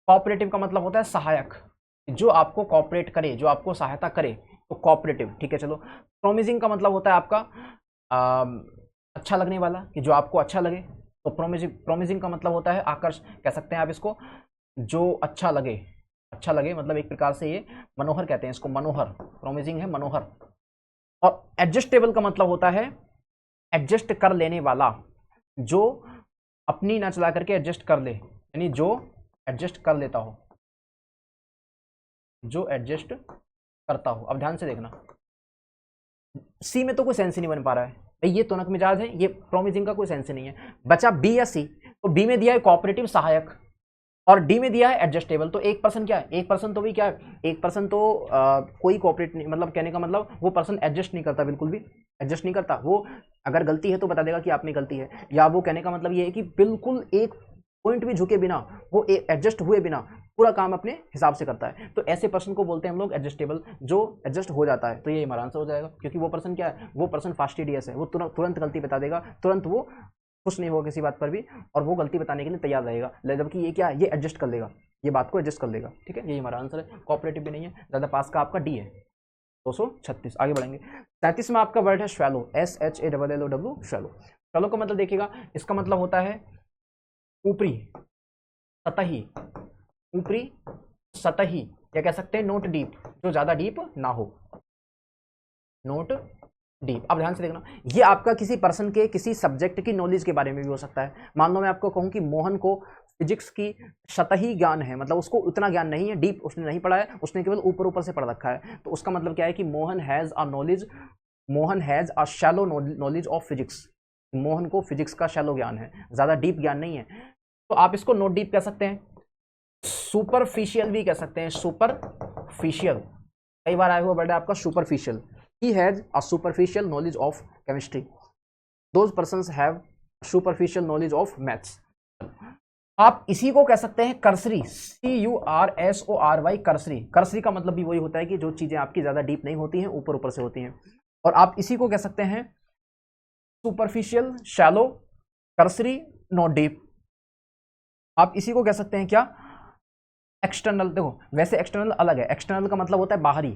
कोऑपरेटिव का मतलब होता है सहायक, जो आपको कोऑपरेट करे, जो आपको सहायता करे, तो कोऑपरेटिव। ठीक है, चलो। प्रोमिजिंग का मतलब होता है आपका अच्छा लगने वाला, कि जो आपको अच्छा लगे। तो प्रोमिजिंग का मतलब होता है आकर्ष, कह सकते हैं आप इसको, जो अच्छा लगे। अच्छा लगे मतलब एक प्रकार से ये मनोहर कहते हैं इसको, मनोहर। प्रोमिजिंग है मनोहर। और एडजस्टेबल का मतलब होता है एडजस्ट कर लेने वाला, जो अपनी ना चला करके एडजस्ट कर ले, यानी जो एडजस्ट कर लेता हो, जो एडजस्ट करता हो। अब ध्यान से देखना, सी में तो कोई सेंस ही नहीं बन पा रहा है भाई, ये तोनक मिजाज है, ये प्रोमिजिंग का कोई सेंस नहीं है। बचा बी या सी। तो बी में दिया है कोऑपरेटिव सहायक, और डी में दिया है एडजस्टेबल। तो एक पर्सन क्या है, एक पर्सन तो भी क्या है, एक पर्सन तो कोई कोऑपरेट नहीं, मतलब कहने का मतलब वो पर्सन एडजस्ट नहीं करता, बिल्कुल भी एडजस्ट नहीं करता। वो अगर गलती है तो बता देगा कि आप में गलती है, या वो कहने का मतलब ये है कि बिल्कुल एक पॉइंट भी झुके बिना, वो एडजस्ट हुए बिना पूरा काम अपने हिसाब से करता है। तो ऐसे पर्सन को बोलते हैं हम लोग एडजस्टेबल, जो एडजस्ट हो जाता है। तो ये हमारा आंसर हो जाएगा, क्योंकि वो पर्सन क्या है, वो पर्सन फास्टिडियस है, वो तुरंत गलती बता देगा, तुरंत वो खुश नहीं होगा किसी बात पर भी, और वो गलती बताने के लिए तैयार रहेगा। जबकि ये क्या है, ये एडजस्ट कर लेगा, ये बात को एडजस्ट कर लेगा। ठीक है, यही हमारा आंसर है। कोऑपरेटिव भी नहीं है, ज़्यादा पास का आपका डी है। 236। आगे बढ़ेंगे। 37 में आपका वर्ड है स्वैलो, SHALLOW, स्वैलो। स्वैलो का मतलब देखिएगा, इसका मतलब होता है ऊपरी, सतही, ऊपरी सतही, या कह सकते हैं नोट डीप, जो ज्यादा डीप ना हो, नोट डीप। अब ध्यान से देखना, ये आपका किसी पर्सन के किसी सब्जेक्ट की नॉलेज के बारे में भी हो सकता है। मान लो मैं आपको कहूं कि मोहन को फिजिक्स की सतही ज्ञान है, मतलब उसको उतना ज्ञान नहीं है, डीप उसने नहीं पढ़ा है, उसने केवल ऊपर ऊपर से पढ़ रखा है। तो उसका मतलब क्या है कि Mohan has a knowledge, Mohan has a shallow knowledge of physics. Mohan को फिजिक्स का शैलो ज्ञान है, ज्यादा डीप ज्ञान नहीं है। तो आप इसको नोट डीप कह सकते हैं, सुपरफिशियल भी कह सकते हैं, सुपरफिशियल। कई बार आया हुआ वर्ड है आपका superficial. He has a superficial knowledge of chemistry, those persons have superficial knowledge of maths. आप इसी को कह सकते हैं कर्सरी, CURSORY, कर्सरी। कर्सरी का मतलब भी वही होता है कि जो चीजें आपकी ज्यादा डीप नहीं होती हैं, ऊपर ऊपर से होती हैं। और आप इसी को कह सकते हैं superficial, shallow, cursory, not deep. आप इसी को कह सकते हैं क्या, एक्सटर्नल। देखो वैसे एक्सटर्नल अलग है, एक्सटर्नल का मतलब होता है बाहरी,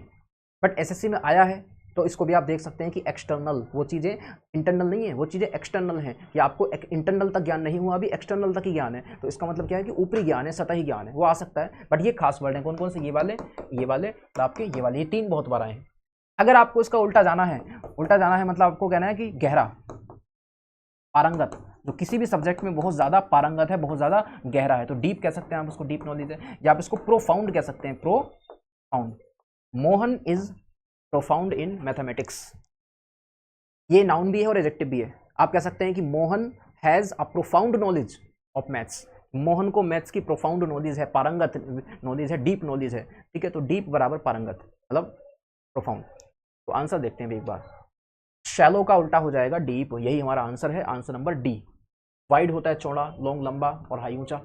बट SSC में आया है तो इसको भी आप देख सकते हैं कि एक्सटर्नल वो चीज़ें इंटरनल नहीं है, वो चीज़ें एक्सटर्नल हैं, कि आपको इंटरनल तक ज्ञान नहीं हुआ, अभी एक्सटर्नल तक ही ज्ञान है। तो इसका मतलब क्या है कि ऊपरी ज्ञान है, सतही ज्ञान है, वो आ सकता है। बट ये खास वर्ड है, कौन कौन से, ये वाले, ये वाले और आपके ये वाले, ये तीन बहुत बार आए हैं। अगर आपको इसका उल्टा जाना है, उल्टा जाना है मतलब आपको कहना है कि गहरा, पारंगत, जो किसी भी सब्जेक्ट में बहुत ज़्यादा पारंगत है, बहुत ज़्यादा गहरा है, तो डीप कह सकते हैं आप उसको, डीप नॉलेज है। या आप इसको प्रोफाउंड कह सकते हैं, profound. Mohan is profound in mathematics, ये नाउन भी है और एडजेक्टिव भी है। आप कह सकते हैं कि Mohan has a profound knowledge of maths, Mohan को मैथ्स की प्रोफाउंड नॉलेज है, पारंगत नॉलेज है, डीप नॉलेज है। ठीक है, तो डीप बराबर पारंगत मतलब प्रोफाउंड। तो आंसर देखते हैं एक बार, शैलो का उल्टा हो जाएगा डीप, यही हमारा आंसर है, आंसर नंबर डी। वाइड होता है चौड़ा, लॉन्ग लंबा, और हाई ऊंचा।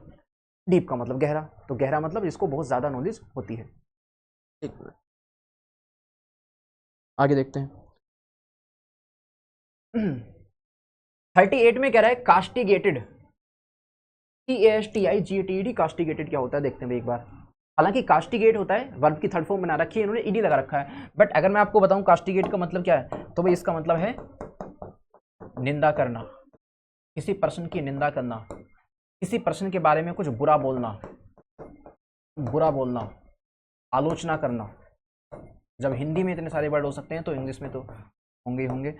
डीप का मतलब गहरा, तो गहरा मतलब जिसको बहुत ज्यादा नॉलेज होती है। एक मिनट, आगे देखते हैं। 38 में कह रहा है कास्टिगेटेड, CASTIGATED, कास्टिगेटेड क्या होता है देखते हैं एक बार। हालांकि कास्टिगेट होता है, वर्ब की थर्ड फॉर्म बना रखी है इन्होंने, ईडी लगा रखा है। बट अगर मैं आपको बताऊं कास्टिगेट का मतलब क्या है, तो भाई इसका मतलब है निंदा करना, किसी पर्सन की निंदा करना, किसी पर्सन के बारे में कुछ बुरा बोलना, बुरा बोलना, आलोचना करना। जब हिंदी में इतने सारे वर्ड हो सकते हैं तो इंग्लिश में तो होंगे ही होंगे।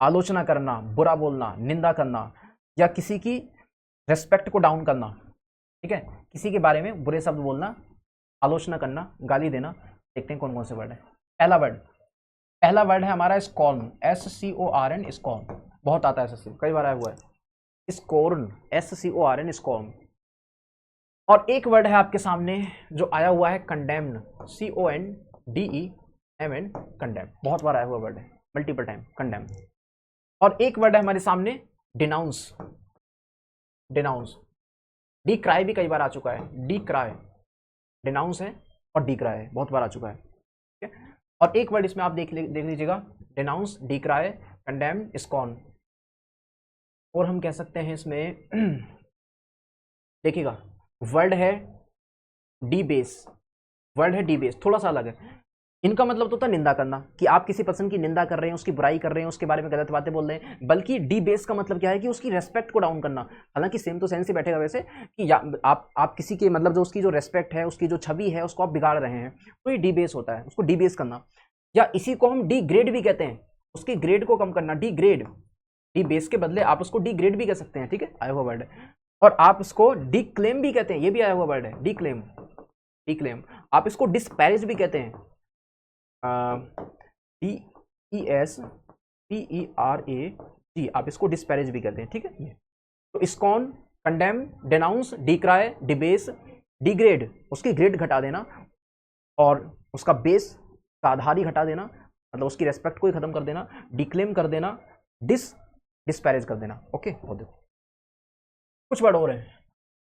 आलोचना करना, बुरा बोलना, निंदा करना, या किसी की रेस्पेक्ट को डाउन करना। ठीक है, किसी के बारे में बुरे शब्द बोलना, आलोचना करना, गाली देना। देखते हैं कौन कौन से वर्ड है। पहला वर्ड है हमारा स्कॉर्न, SCORN, स्कॉर्न। बहुत आता है SSC, कई बार आया हुआ है। Scorn, SCORN, scorn. और एक वर्ड है आपके सामने जो आया हुआ है कंडेम्न, CONDEMN, कंडेम। बहुत बार आया हुआ वर्ड है, मल्टीपल टाइम, कंडेम। और एक वर्ड है हमारे सामने डिनाउंस, डिनाउंस। डिक्राई भी कई बार आ चुका है, डिक्राई, डिनाउंस है और डिक्राई है, बहुत बार आ चुका है, ठीक है। और एक वर्ड इसमें आप देख लीजिएगा, डिनाउंस, डिक्राई, कंडेम, स्कॉर्न। और हम कह सकते हैं इसमें देखिएगा, वर्ड है डिबेस, वर्ड है डिबेस, थोड़ा सा अलग है। इनका मतलब तो होता है निंदा करना, कि आप किसी पर्सन की निंदा कर रहे हैं, उसकी बुराई कर रहे हैं, उसके बारे में गलत बातें बोल रहे हैं। बल्कि डिबेस का मतलब क्या है कि उसकी रेस्पेक्ट को डाउन करना। हालांकि सेम तो सेंस ही बैठेगा वैसे, कि आप किसी के मतलब जो उसकी जो रेस्पेक्ट है, उसकी जो छवि है, उसको आप बिगाड़ रहे हैं, तो ये डिबेस होता है, उसको डिबेस करना। या इसी को हम डिग्रेड भी कहते हैं, उसके ग्रेड को कम करना, डिग्रेड। डिबेस के बदले आप उसको डिग्रेड भी कह सकते हैं, ठीक है, आया हुआ वर्ड है। और आप इसको डिक्लेम भी कहते हैं, ये भी आया हुआ वर्ड है, डिक्लेम, डिक्लेम। आप इसको डिस्पैरेज भी कहते हैं, DESPERAG, आप इसको डिस्पैरेज भी कहते हैं, ठीक है। तो स्कॉन, कंडेम, डेनाउंस, डिक्राई, डिबेस, डिग्रेड, उसकी ग्रेड घटा देना और उसका बेस का आधार ही घटा देना, मतलब उसकी रेस्पेक्ट को ही खत्म कर देना, डिक्लेम कर देना, डिस्पैरेज कर देना। ओके, वो देखो कुछ वर्ड और हैं।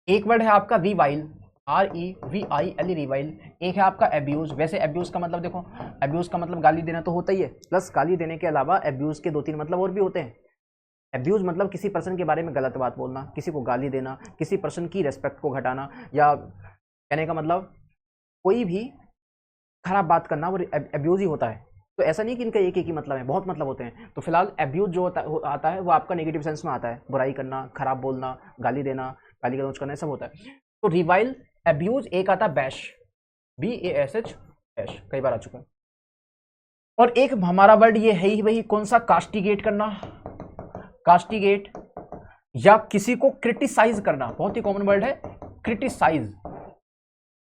एक वर्ड है आपका रिवाइल, REVIL, रिवाइल। एक है आपका एब्यूज। वैसे एब्यूज का मतलब देखो, एब्यूज का मतलब गाली देना तो होता ही है, प्लस गाली देने के अलावा एब्यूज के 2-3 मतलब और भी होते हैं। एब्यूज मतलब किसी पर्सन के बारे में गलत बात बोलना, किसी को गाली देना, किसी पर्सन की रेस्पेक्ट को घटाना, या कहने का मतलब कोई भी खराब बात करना, वो एब्यूज ही होता है। तो ऐसा नहीं कि इनका एक ही मतलब है, बहुत मतलब होते हैं। तो फिलहाल एब्यूज जो आता है वो आपका नेगेटिव सेंस में आता है, बुराई करना, खराब बोलना, गाली देना, गाली गलौज करना, सब होता है। तो रिवाइल, एब्यूज। एक आता बैश, BASH, बैश, कई बार आ चुका है। और एक हमारा वर्ड ये है ही वही, कौन सा, कास्टिगेट करना, कास्टिगेट। या किसी को क्रिटिसाइज करना, बहुत ही कॉमन वर्ड है, क्रिटिसाइज।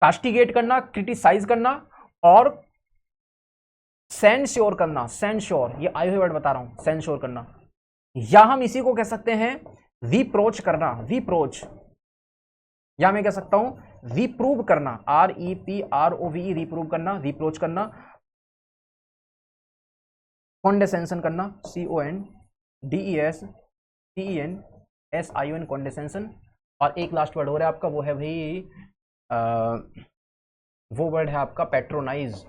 कास्टिगेट करना, क्रिटिसाइज करना, और सेंश्योर करना, सेंश्योर, ये आए हुए वर्ड बता रहा हूं, सेंश्योर करना। या हम इसी को कह सकते हैं रिप्रोच करना, रिप्रोच। या मैं कह सकता हूं रिप्रूव करना, REPROVE, रिप्रूव करना, रिप्रोच करना। कॉन्डेसेंशन करना, CONDESCENSION, कॉन्डेसेंशन। और एक लास्ट वर्ड हो रहा है आपका, वो है भाई वो वर्ड है आपका पेट्रोनाइज,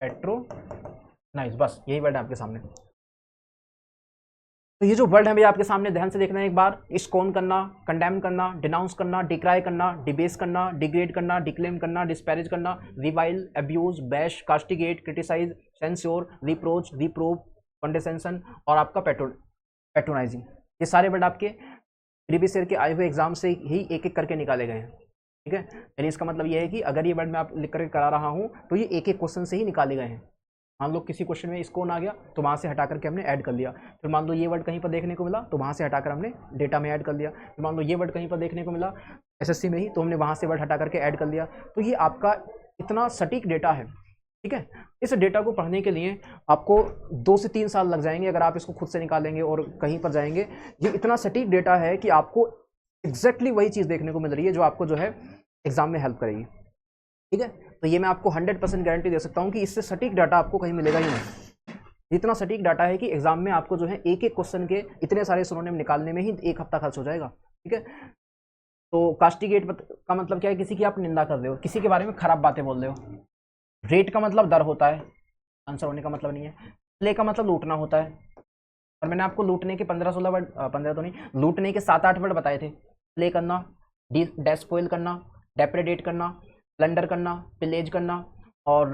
पेट्रोनाइज। बस यही वर्ड है आपके सामने। तो ये जो वर्ड है भैया आपके सामने, ध्यान से देखना है एक बार। स्कॉन करना, कंडेम करना, डिनाउंस करना, डिक्राई करना, डिबेस करना, डिग्रेड करना, डिक्लेम करना, डिस्पैरेज करना, revile, abuse, bash, castigate, criticise, censure, reproach, reprove, condescension, और आपका पेट्रोनाइजिंग। ये सारे वर्ड आपके प्रीवियस ईयर के आए हुए एग्जाम से ही एक एक करके निकाले गए हैं, ठीक है। यानी इसका मतलब ये है कि अगर ये वर्ड मैं आप लिख करके करा रहा हूँ तो ये एक एक क्वेश्चन से ही निकाले गए हैं। मान लो किसी क्वेश्चन में स्कोन आ गया तो वहाँ से हटा करके हमने ऐड कर लिया। फिर मान लो ये वर्ड कहीं पर देखने को मिला तो वहाँ से हटाकर हमने डेटा में ऐड कर लिया। फिर मान लो ये वर्ड कहीं पर देखने को मिला SSC में ही, तो हमने वहाँ से वर्ड हटा करके ऐड कर लिया। तो ये आपका इतना सटीक डेटा है, ठीक है। इस डेटा को पढ़ने के लिए आपको 2 से 3 साल लग जाएंगे अगर आप इसको खुद से निकालेंगे और कहीं पर जाएंगे। ये इतना सटीक डेटा है कि आपको एग्जैक्टली वही चीज़ देखने को मिल रही है जो आपको जो है एग्जाम में हेल्प करेगी, ठीक है। तो ये मैं आपको 100% गारंटी दे सकता हूँ कि इससे सटीक डाटा आपको कहीं मिलेगा ही नहीं। इतना सटीक डाटा है कि एग्जाम में आपको जो है एक एक क्वेश्चन के इतने सारे सिनोनिम निकालने में ही 1 हफ्ता खर्च हो जाएगा, ठीक है। तो कास्टिगेट का मतलब क्या है, किसी की आप निंदा कर रहे हो, किसी के बारे में खराब बातें बोल रहे हो। रेट का मतलब दर होता है, आंसर होने का मतलब नहीं है। प्ले का मतलब लूटना होता है, और मैंने आपको लूटने के 15-16 वर्ड, 15 तो नहीं, लूटने के 7-8 वर्ड बताए थे। प्ले करना, डेस्पोइल करना, डेप्रेडेट करना, प्लंडर करना, पिलेज करना, और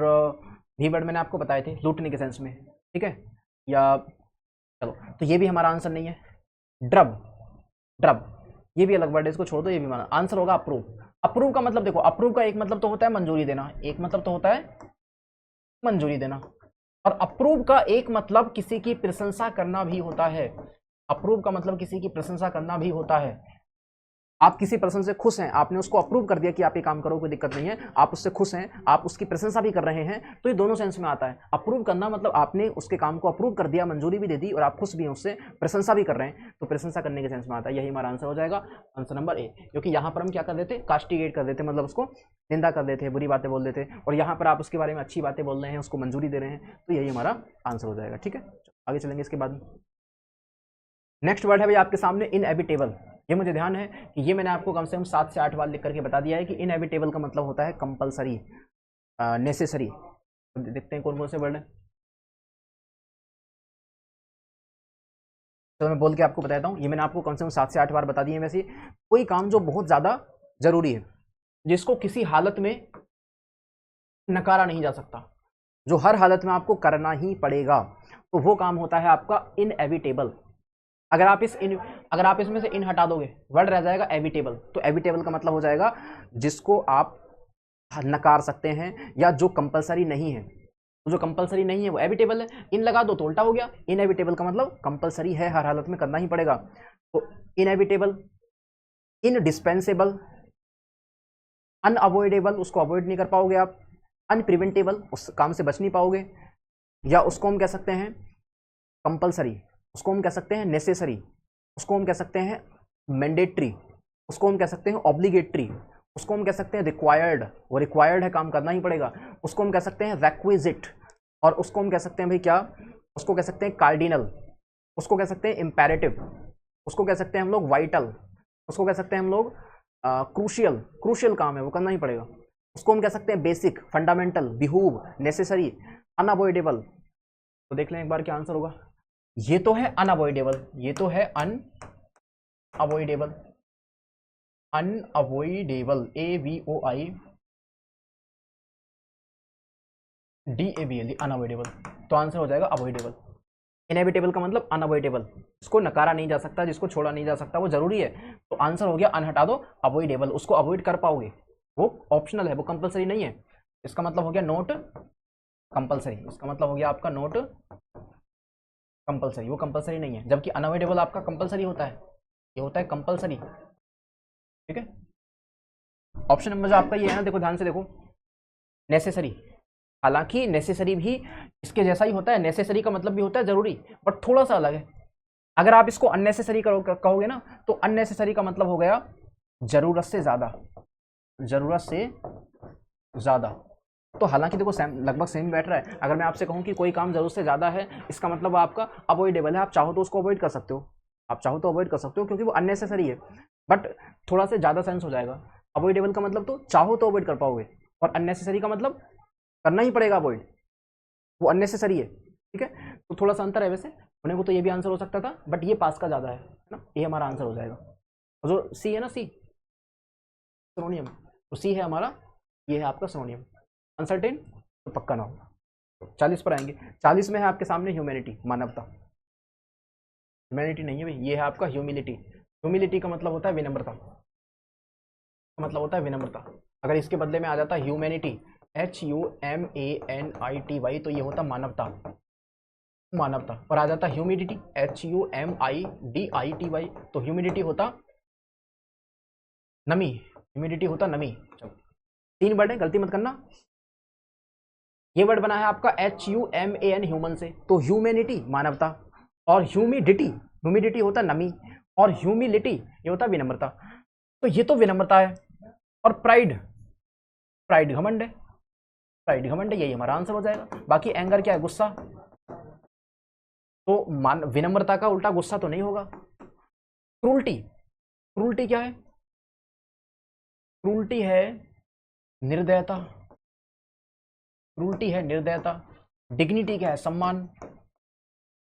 भी वर्ड मैंने आपको बताए थे लूटने के सेंस में, ठीक है। या चलो, तो ये भी हमारा आंसर नहीं है। ड्रब, ड्रब ये भी अलग वर्ड है, इसको छोड़ दो, ये भी हमारा आंसर होगा। अप्रूव। अप्रूव का मतलब देखो, अप्रूव का एक मतलब तो होता है मंजूरी देना, एक मतलब तो होता है मंजूरी देना, और अप्रूव का एक मतलब किसी की प्रशंसा करना भी होता है। अप्रूव का मतलब किसी की प्रशंसा करना भी होता है। आप किसी पर्सन से खुश हैं, आपने उसको अप्रूव कर दिया कि आप ये काम करो, कोई दिक्कत नहीं है, आप उससे खुश हैं, आप उसकी प्रशंसा भी कर रहे हैं, तो ये दोनों सेंस में आता है। अप्रूव करना मतलब आपने उसके काम को अप्रूव कर दिया, मंजूरी भी दे दी और आप खुश भी हैं, उससे प्रशंसा भी कर रहे हैं, तो प्रशंसा करने के सेंस में आता है। यही हमारा आंसर हो जाएगा, आंसर नंबर ए। क्योंकि यहाँ पर हम क्या कर देते, कास्टिगेट कर देते, मतलब उसको निंदा कर देते, बुरी बातें बोल देते, और यहाँ पर आप उसके बारे में अच्छी बातें बोल रहे हैं, उसको मंजूरी दे रहे हैं, तो यही हमारा आंसर हो जाएगा। ठीक है, आगे चलेंगे इसके बाद। नेक्स्ट वर्ड है भाई आपके सामने इनएविटेबल। ये मुझे ध्यान है कि ये मैंने आपको कम से कम 7 से 8 बार लिख करके बता दिया है कि इनएविटेबल का मतलब होता है कंपलसरी, नेसेसरी। देखते हैं कौन कौन से वर्ड है, तो मैं बोल के आपको बताता हूँ। ये मैंने आपको कम से कम 7 से 8 बार बता दिए हैं। वैसे कोई काम जो बहुत ज़्यादा जरूरी है, जिसको किसी हालत में नकारा नहीं जा सकता, जो हर हालत में आपको करना ही पड़ेगा, तो वो काम होता है आपका इनएविटेबल। अगर आप इसमें से इन हटा दोगे, वर्ड रह जाएगा एविटेबल। तो एविटेबल का मतलब हो जाएगा जिसको आप नकार सकते हैं या जो कंपलसरी नहीं है। तो जो कंपलसरी नहीं है वो एविटेबल है। इन लगा दो तो उल्टा हो गया, इनएविटेबल का मतलब कंपलसरी है, हर हालत में करना ही पड़ेगा। तो इनएविटेबल, इनडिस्पेंसेबल, अनअवॉइडेबल, उसको अवॉइड नहीं कर पाओगे आप, अनप्रिवेंटेबल, उस काम से बच नहीं पाओगे, या उसको हम कह सकते हैं कंपलसरी, उसको हम कह सकते हैं नेसेसरी, उसको हम कह सकते हैं मैंडेटरी, उसको हम कह सकते हैं ऑब्लिगेटरी, उसको हम कह सकते हैं रिक्वायर्ड, वो रिक्वायर्ड है, काम करना ही पड़ेगा, उसको हम कह सकते हैं रिक्विजिट, और उसको हम कह सकते हैं भाई क्या, उसको कह सकते हैं कार्डिनल, उसको कह सकते हैं इंपेरेटिव, उसको कह सकते हैं हम लोग वाइटल, उसको कह सकते हैं हम लोग क्रूशियल, क्रूशियल काम है वो करना ही पड़ेगा, उसको हम कह सकते हैं बेसिक, फंडामेंटल, बिहूव, नेसेसरी, अनअवॉइडेबल। तो देख लें एक बार क्या आंसर होगा। ये तो है अनअवॉइडेबल, ये तो है अनअवॉइडेबल, अनअवॉइडेबल, AVOIDABL, अनअवॉइडेबल। तो आंसर हो जाएगा अवॉइडेबल। इनएविटेबल का मतलब अनअवॉइडेबल, इसको नकारा नहीं जा सकता, जिसको छोड़ा नहीं जा सकता, वो जरूरी है। तो आंसर हो गया अन हटा दो, अवॉइडेबल, उसको अवॉइड कर पाओगे, वो ऑप्शनल है, वो कंपलसरी नहीं है। इसका मतलब हो गया नॉट कंपलसरी, इसका मतलब हो गया आपका नॉट कंपलसरी, वो कंपलसरी नहीं है। जबकि अनअवॉइडेबल आपका कंपलसरी होता है, ये होता है कंपलसरी। ठीक है, ऑप्शन नंबर जो आपका ये है ना, देखो ध्यान से देखो, नेसेसरी। हालांकि नेसेसरी भी इसके जैसा ही होता है, नेसेसरी का मतलब भी होता है जरूरी, बट थोड़ा सा अलग है। अगर आप इसको अननेसेसरी कहोगे ना, तो अननेसेसरी का मतलब हो गया जरूरत से ज्यादा, जरूरत से ज्यादा। तो हालांकि देखो लगभग सेम बैठ रहा है। अगर मैं आपसे कहूं कि कोई काम जरूरत से ज्यादा है, इसका मतलब आपका अवॉइडेबल है, आप चाहो तो उसको अवॉइड कर सकते हो, आप चाहो तो अवॉइड कर सकते हो, क्योंकि वो अननेसेसरी है, बट थोड़ा सा ज्यादा सेंस हो जाएगा। अवॉइडेबल का मतलब तो चाहो तो अवॉइड कर पाओगे, और अननेसेसरी का मतलब करना ही पड़ेगा अवॉइड, वो अननेसेसरी है। ठीक है, तो थोड़ा सा अंतर है। वैसे होने को तो ये भी आंसर हो सकता था, बट ये पास का ज्यादा है ना, ये हमारा आंसर हो जाएगा। जो सी है ना, सी सिनोनियम, तो सी है हमारा, ये है आपका सिनोनियम। अनसर्टेन तो पक्का ना होगा। 40 पर आएंगे। 40 में है आपके सामने ह्यूमैनिटी, मानवता। ह्यूमैनिटी नहीं है भाई, ये है आपका ह्यूमिलिटी। ह्यूमिलिटी का मतलब होता है विनम्रता, मतलब होता है विनम्रता। अगर इसके बदले में आ जाता ह्यूमैनिटी, HUMANITY, तो ये होता मानवता, मानवता। और आ जाता ह्यूमिडिटी, HUMIDITY, तो ह्यूमिडिटी होता नमी, ह्यूमिडिटी होता नमी। चलो 3 वर्ड है, गलती मत करना। ये वर्ड बना है आपका HUMAN, ह्यूमन से, तो ह्यूमैनिटी मानवता, और ह्यूमिडिटी, ह्यूमिडिटी होता नमी, और ह्यूमिलिटी ये होता विनम्रता। तो ये तो विनम्रता है। और प्राइड, प्राइड घमंड है, प्राइड घमंड है, यही हमारा आंसर हो जाएगा। बाकी एंगर क्या है, गुस्सा, तो विनम्रता का उल्टा गुस्सा तो नहीं होगा। क्रूल्टी, क्रूल्टी क्या है, क्रूल्टी है निर्दयता, क्रूल्टी है निर्दयता। डिग्निटी क्या है, सम्मान,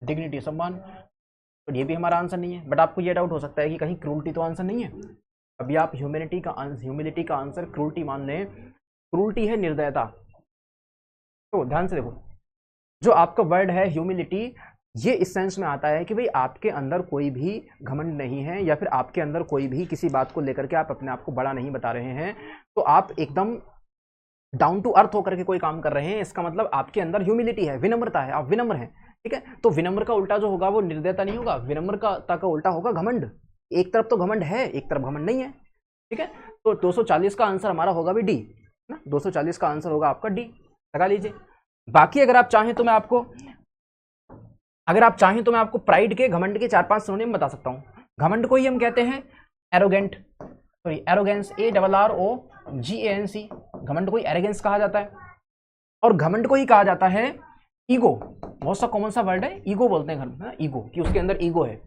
डिग्निटी सम्मान, तो ये भी हमारा आंसर नहीं है। बट आपको ये डाउट हो सकता है कि कहीं क्रूल्टी तो आंसर नहीं है। अभी आप ह्यूमैनिटी का ह्यूमिलिटी का आंसर क्रूल्टी मान लें, क्रूल्टी है निर्दयता। तो ध्यान से देखो, जो आपका वर्ड है ह्यूमिलिटी, ये इस सेंस में आता है कि भाई आपके अंदर कोई भी घमंड नहीं है, या फिर आपके अंदर कोई भी किसी बात को लेकर के आप अपने आप को बड़ा नहीं बता रहे हैं, तो आप एकदम डाउन टू अर्थ होकर के कोई काम कर रहे हैं। इसका मतलब आपके अंदर ह्यूमिलिटी है, विनम्रता है, आप विनम्र हैं। ठीक है, तो विनम्र का उल्टा जो होगा वो निर्दयता नहीं होगा, विनम्रता का उल्टा होगा घमंड। एक तरफ तो घमंड है, एक तरफ घमंड नहीं है। ठीक है, तो 240 का आंसर हमारा होगा भी डी ना, 240 का आंसर होगा आपका डी, लगा लीजिए। बाकी अगर आप चाहें तो मैं आपको प्राइड के, घमंड के 4-5 सिनोनिम बता सकता हूँ। घमंड को ही हम कहते हैं एरोगेंट, सॉरी एरोगेंस, ARROGANC, घमंड को ही एरोगेंस कहा जाता है। और घमंड को ही कहा जाता है ईगो, बहुत सा कॉमन सा वर्ड है, ईगो बोलते हैं घर, ईगो, कि उसके अंदर ईगो है।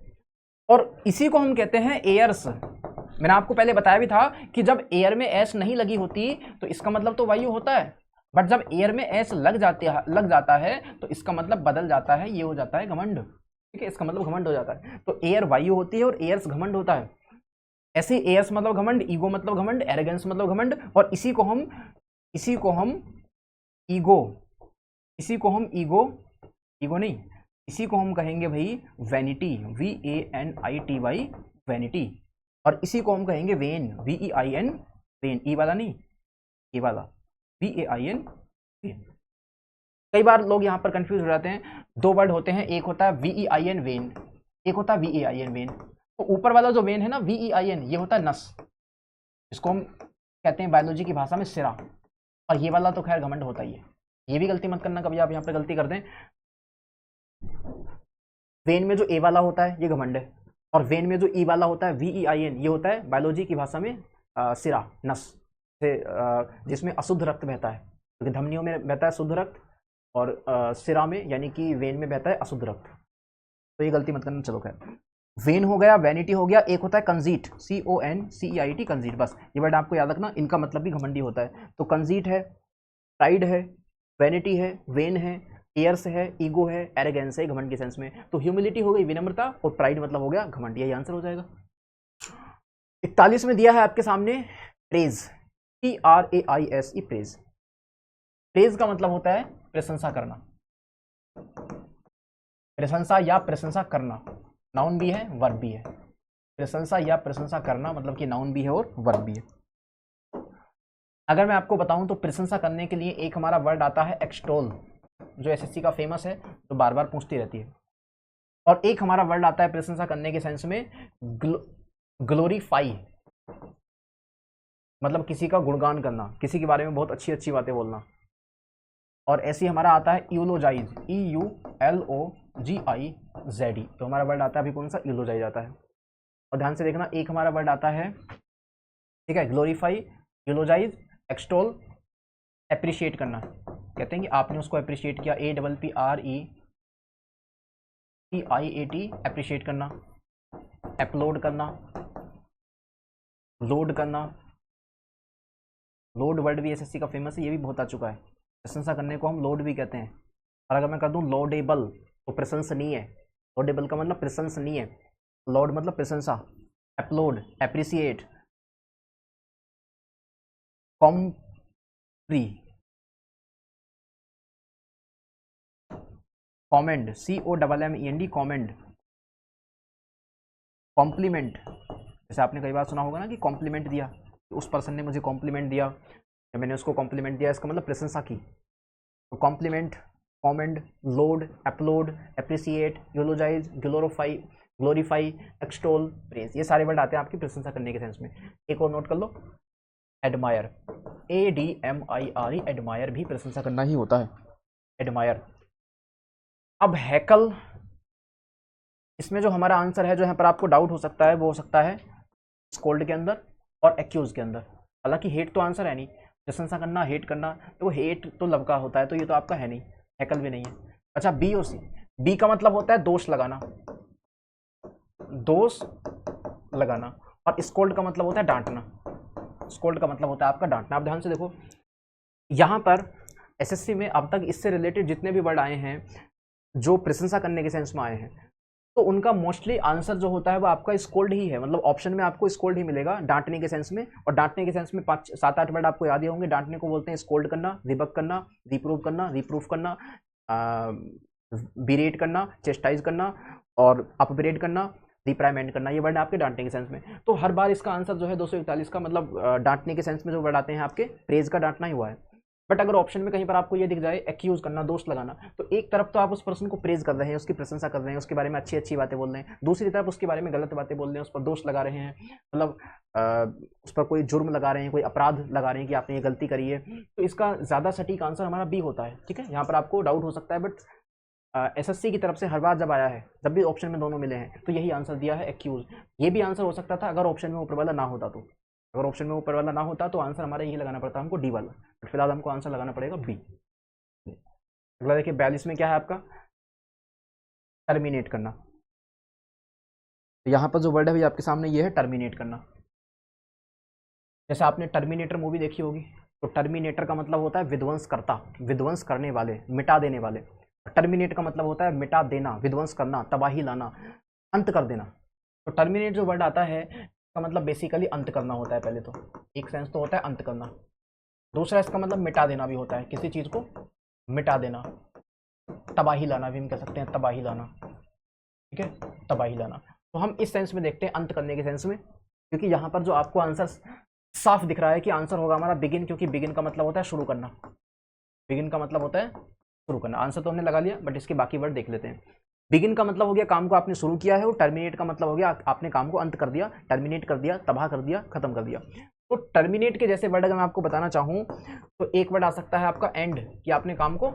और इसी को हम कहते हैं एयर्स। मैंने आपको पहले बताया भी था कि जब एयर में एस नहीं लगी होती तो इसका मतलब तो वायु होता है, बट जब एयर में एस लग जाता है तो इसका मतलब बदल जाता है, ये हो जाता है घमंड, ठीक है, इसका मतलब घमंड हो जाता है। तो एयर वायु होती है और एयर्स घमंड होता है। ऐसे एयर्स मतलब घमंड, ईगो मतलब घमंड, एरोगेंस मतलब घमंड, और इसी को हम कहेंगे भाई वैनिटी, VANITY, वैनिटी। और इसी को हम कहेंगे वेन, VEIN, वेन, ई वाला नहीं, ये वाला VAIN, वेन। कई बार लोग यहाँ पर कंफ्यूज हो जाते हैं, दो वर्ड होते हैं, एक होता है VEIN वेन, एक होता है VAIN वेन। तो ऊपर वाला जो वेन है ना VEIN, ये होता है नस, इसको हम कहते हैं बायोलॉजी की भाषा में सिरा। और ये वाला तो खैर घमंड होता ही है, ये भी गलती मत करना कभी आप यहाँ पर गलती कर दें। वेन में जो ए वाला होता है ये घमंड है, और वेन में जो ई वाला होता है VEIN, ये होता है बायोलॉजी की भाषा में सिरा, नस से, जिसमें अशुद्ध रक्त बहता है, क्योंकि धमनियों में बहता है शुद्ध रक्त और सिरा में यानी कि वेन में बहता है अशुद्ध रक्त। तो ये गलती मत करना। चलो खैर, वेन हो गया, वैनिटी हो गया, एक होता है कंजीट, CONCEIT, कंजीट। बस ये वर्ड आपको याद रखना, इनका मतलब भी घमंडी होता है। तो कंजीट है, प्राइड है, वैनिटी है, वेन है, एयर्स है, ईगो है, एरोगेंस है घमंड के सेंस में। तो ह्यूमिलिटी हो गई विनम्रता, और प्राइड मतलब हो गया घमंड, यही आंसर हो जाएगा। 41 में दिया है आपके सामने प्रेज, PRAISE, प्रेज। प्रेज का मतलब होता है प्रशंसा करना, प्रशंसा या प्रशंसा करना, नाउन भी है वर्ब भी है। प्रशंसा या प्रशंसा करना मतलब कि नाउन भी है और वर्ब भी है। अगर मैं आपको बताऊं तो प्रशंसा करने के लिए एक हमारा वर्ड आता है एक्सटोल, जो SSC का फेमस है, तो बार बार पूछती रहती है। और एक हमारा वर्ड आता है प्रशंसा करने के सेंस में ग्लोरीफाई, मतलब किसी का गुणगान करना, किसी के बारे में बहुत अच्छी अच्छी बातें बोलना। और ऐसे ही हमारा आता है यूलोजाइज, EULOGIZE, तो हमारा वर्ड आता है अभी कौन सा, यूलोजाइज आता है। और ध्यान से देखना, एक हमारा वर्ड आता है, ठीक है, ग्लोरीफाई, यूलोजाइज, एक्सटोल, एप्रिशिएट करना, कहते हैं कि आपने उसको अप्रिशिएट किया, APPRECIAT, एप्रिशिएट करना, अपलोड करना, लोड करना। लोड वर्ड भी SSC का फेमस है, ये भी बहुत आ चुका है। प्रशंसा करने को हम लोड भी कहते हैं। और अगर मैं कर दूं लोडेबल, तो प्रशंसनीय, लोडेबल का मतलब प्रशंसनीय, लोड मतलब प्रशंसा, अपलोड, एप्रिसिएट, कॉमेंड, COMMEND, कॉमेंड, कॉम्प्लीमेंट, जैसे आपने कई बार सुना होगा ना कि कॉम्प्लीमेंट दिया, तो उस पर्सन ने मुझे कॉम्प्लीमेंट दिया, या मैंने उसको कॉम्प्लीमेंट दिया, इसका मतलब प्रशंसा की। तो compliment, commend, laud, applaud, appreciate, eulogise, glorify, extol, praise, ये सारे वर्ड आते हैं आपकी प्रशंसा करने के सेंस में। एक और नोट कर लो, एडमायर, ADMIRE, एडमायर भी प्रशंसा करना ही होता है, एडमायर। अब हैकल, इसमें जो हमारा आंसर है, जो यहाँ पर आपको डाउट हो सकता है, वो हो सकता है स्कोल्ड के अंदर और एक्यूज के अंदर। हालांकि हेट तो आंसर है नहीं, प्रशंसा करना, हेट करना, तो हेट तो लव का होता है, तो ये तो आपका है नहीं, हैकल भी नहीं है। अच्छा, बी और सी, बी का मतलब होता है दोष लगाना, दोष लगाना, और स्कोल्ड का मतलब होता है डांटना, स्कोल्ड का मतलब होता है आपका डांटना। आप ध्यान से देखो, यहाँ पर SSC में अब तक इससे रिलेटेड जितने भी वर्ड आए हैं जो प्रशंसा करने के सेंस में आए हैं, तो उनका मोस्टली आंसर जो होता है वो आपका स्कोल्ड ही है, मतलब ऑप्शन में आपको स्कोल्ड ही मिलेगा डांटने के सेंस में। और डांटने के सेंस में 5-7-8 वर्ड आपको याद ही होंगे। डांटने को बोलते हैं स्कोल्ड करना, रिबक करना, रिप्रूव करना, रिप्रूफ करना, बिरेट करना, चेस्टाइज करना, और अपब्रेड करना, रिप्राइमेंड करना, ये वर्ड आपके डांटने के सेंस में। तो हर बार इसका आंसर जो है 241 का, मतलब डांटने के सेंस में जो वर्ड आते हैं आपके, प्रेज का डांटना ही हुआ है। बट अगर ऑप्शन में कहीं पर आपको ये दिख जाए एक्यूज करना, दोष लगाना, तो एक तरफ तो आप उस पर्सन को प्रेज कर रहे हैं, उसकी प्रशंसा कर रहे हैं, उसके बारे में अच्छी अच्छी बातें बोल रहे हैं, दूसरी तरफ उसके बारे में गलत बातें बोल रहे हैं, उस पर दोष लगा रहे हैं, मतलब उस पर कोई जुर्म लगा रहे हैं, कोई अपराध लगा रहे हैं कि आपने ये गलती करी है, तो इसका ज़्यादा सटीक आंसर हमारा बी होता है। ठीक है, यहाँ पर आपको डाउट हो सकता है, बट एसएससी की तरफ से हर बार जब आया है, जब भी ऑप्शन में दोनों मिले हैं, तो यही आंसर दिया है एक्यूज। ये भी आंसर हो सकता था अगर ऑप्शन में ऊपर वाला ना होता तो, अगर ऑप्शन में ऊपर वाला ना होता तो आंसर हमारा यही लगाना पड़ता हमको, डी वाला, बट फिलहाल हमको आंसर लगाना पड़ेगा बी। अगला देखिए 42 में क्या है आपका, टर्मिनेट करना। तो यहाँ पर जो वर्ड है भाई आपके सामने ये है टर्मिनेट करना। जैसे आपने टर्मिनेटर मूवी देखी होगी, तो टर्मिनेटर का मतलब होता है विध्वंस करता, विध्वंस करने वाले, मिटा देने वाले। टर्मिनेट का मतलब होता है मिटा देना, विध्वंस करना, तबाही लाना, अंत कर देना। तो टर्मिनेट जो वर्ड आता है इसका मतलब बेसिकली अंत करना होता है। पहले तो एक सेंस तो होता है अंत करना, दूसरा इसका मतलब मिटा देना भी होता है, किसी चीज़ को मिटा देना, तबाही लाना भी हम कह सकते हैं, तबाही लाना। ठीक है, तबाही लाना। तो हम इस सेंस में देखते हैं, अंत करने के सेंस में, क्योंकि यहाँ पर जो आपको आंसर साफ दिख रहा है कि आंसर होगा हमारा बिगिन, क्योंकि बिगिन का मतलब होता है शुरू करना, बिगिन का मतलब होता है शुरू करना। आंसर तो हमने लगा लिया, बट इसके बाकी वर्ड देख लेते हैं। बिगिन का मतलब हो गया काम को आपने शुरू किया है, और टर्मिनेट का मतलब हो गया आपने काम को अंत कर दिया, टर्मिनेट कर दिया, तबाह कर दिया, खत्म कर दिया। तो टर्मिनेट के जैसे वर्ड अगर मैं आपको बताना चाहूँ तो एक वर्ड आ सकता है आपका एंड, कि आपने काम को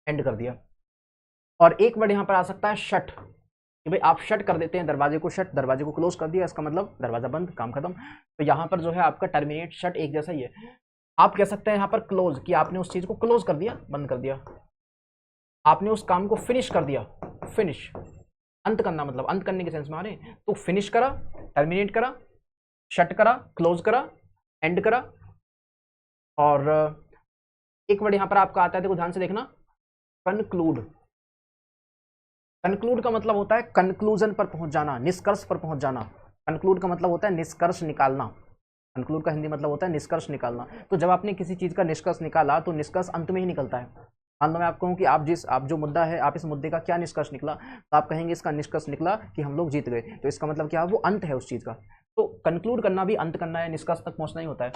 एंड कर दिया, और एक वर्ड यहाँ पर आ सकता है शट, कि भाई आप शट कर देते हैं दरवाजे को, शट, दरवाजे को क्लोज कर दिया, इसका मतलब दरवाजा बंद, काम खत्म। तो यहाँ पर जो है आपका टर्मिनेट शट एक जैसा ही है। आप कह सकते हैं यहाँ पर क्लोज, कि आपने उस चीज को क्लोज कर दिया, बंद कर दिया, आपने उस काम को फिनिश कर दिया, फिनिश, अंत करना, मतलब अंत करने के सेंस में आ रहे हैं। तो फिनिश करा, टर्मिनेट करा, शट करा, क्लोज करा, एंड करा। और एक वर्ड यहाँ पर आपका आता है, देखो ध्यान से देखना, कंक्लूड। कंक्लूड का मतलब होता है कंक्लूजन पर पहुंच जाना, निष्कर्ष पर पहुंच जाना। कंक्लूड का मतलब होता है निष्कर्ष निकालना, कंक्लूड का हिंदी मतलब होता है निष्कर्ष निकालना। तो जब आपने किसी चीज का निष्कर्ष निकाला तो निष्कर्ष अंत में ही निकलता है। मान लो मैं आपको कहूँ कि आप जो मुद्दा है, आप इस मुद्दे का क्या निष्कर्ष निकला, तो आप कहेंगे इसका निष्कर्ष निकला कि हम लोग जीत गए, तो इसका मतलब क्या, वो अंत है उस चीज का। तो कंक्लूड करना भी अंत करना है, निष्कर्ष तक पहुंचना ही होता है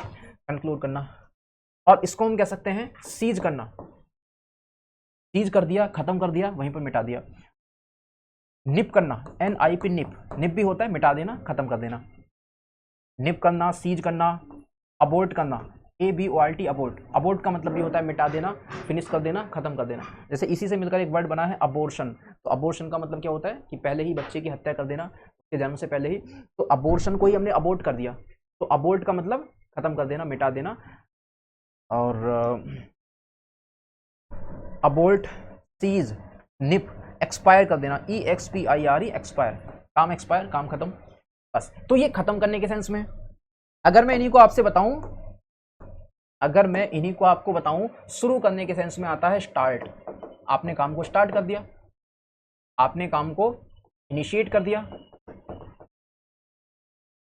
कंक्लूड करना। और इसको हम कह सकते हैं सीज करना, सीज कर दिया, खत्म कर दिया, वहीं पर मिटा दिया। निप करना, NIP, निप, निप भी होता है मिटा देना, खत्म कर देना। निप करना, सीज करना, अबोर्ट करना, ABORT, अबोर्ट। अबोर्ट का मतलब भी होता है मिटा देना, फिनिश कर देना, खत्म कर देना। जैसे इसी से मिलकर एक वर्ड बना है अबोर्शन। तो अबोर्शन का मतलब क्या होता है कि पहले ही बच्चे की हत्या कर देना, उसके जन्म से पहले ही। तो अबोर्शन को ही हमने अबोर्ट कर दिया, तो अबोर्ट का मतलब खत्म कर देना, मिटा देना। और अबोर्ट, सीज, निप, एक्सपायर कर देना, EXPIRE, एक्सपायर, काम एक्सपायर, काम खत्म, बस। तो ये खत्म करने के सेंस में। अगर मैं इन्हीं को आपसे बताऊं, अगर मैं इन्हीं को आपको बताऊं, शुरू करने के सेंस में आता है स्टार्ट। आपने काम को स्टार्ट कर दिया, आपने काम को इनिशिएट कर दिया,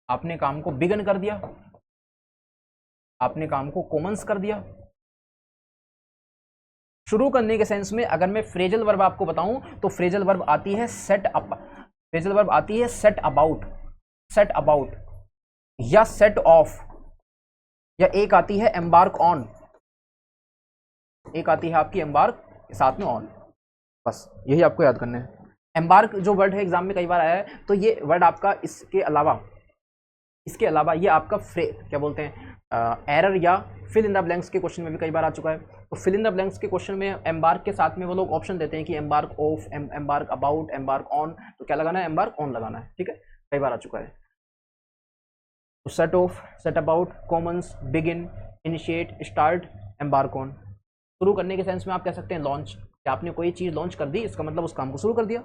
आपने काम को बिगन कर दिया, आपने काम को कॉमन्स कर दिया। शुरू करने के सेंस में अगर मैं फ्रेजल वर्ब आपको बताऊं तो फ्रेजल वर्ब आती है सेट अप, फ्रेजल वर्ब आती है सेट अबाउट, सेट अबाउट, या सेट ऑफ, या एक आती है एम्बार्क ऑन, एक आती है आपकी एम्बार्क साथ में ऑन। बस यही आपको याद करना है। एम्बार्क जो वर्ड है एग्जाम में कई बार आया है, तो ये वर्ड आपका इसके अलावा ये आपका क्या बोलते हैं, एरर या फिल इन द ब्लैंक्स के क्वेश्चन में भी कई बार आ चुका है। तो फिल इन द ब्लैंक्स के क्वेश्चन में एम्बार्क के साथ में वो लोग ऑप्शन देते हैं कि embark of, embark about, embark on, तो क्या लगाना है, एम्बार्क ऑन लगाना है। ठीक है, कई बार आ चुका है। तो set of, set about, Commons, begin, initiate, start, embark on. शुरू करने के सेंस में आप कह सकते हैं लॉन्च, कि आपने कोई चीज़ लॉन्च कर दी, इसका मतलब उस काम को शुरू कर दिया।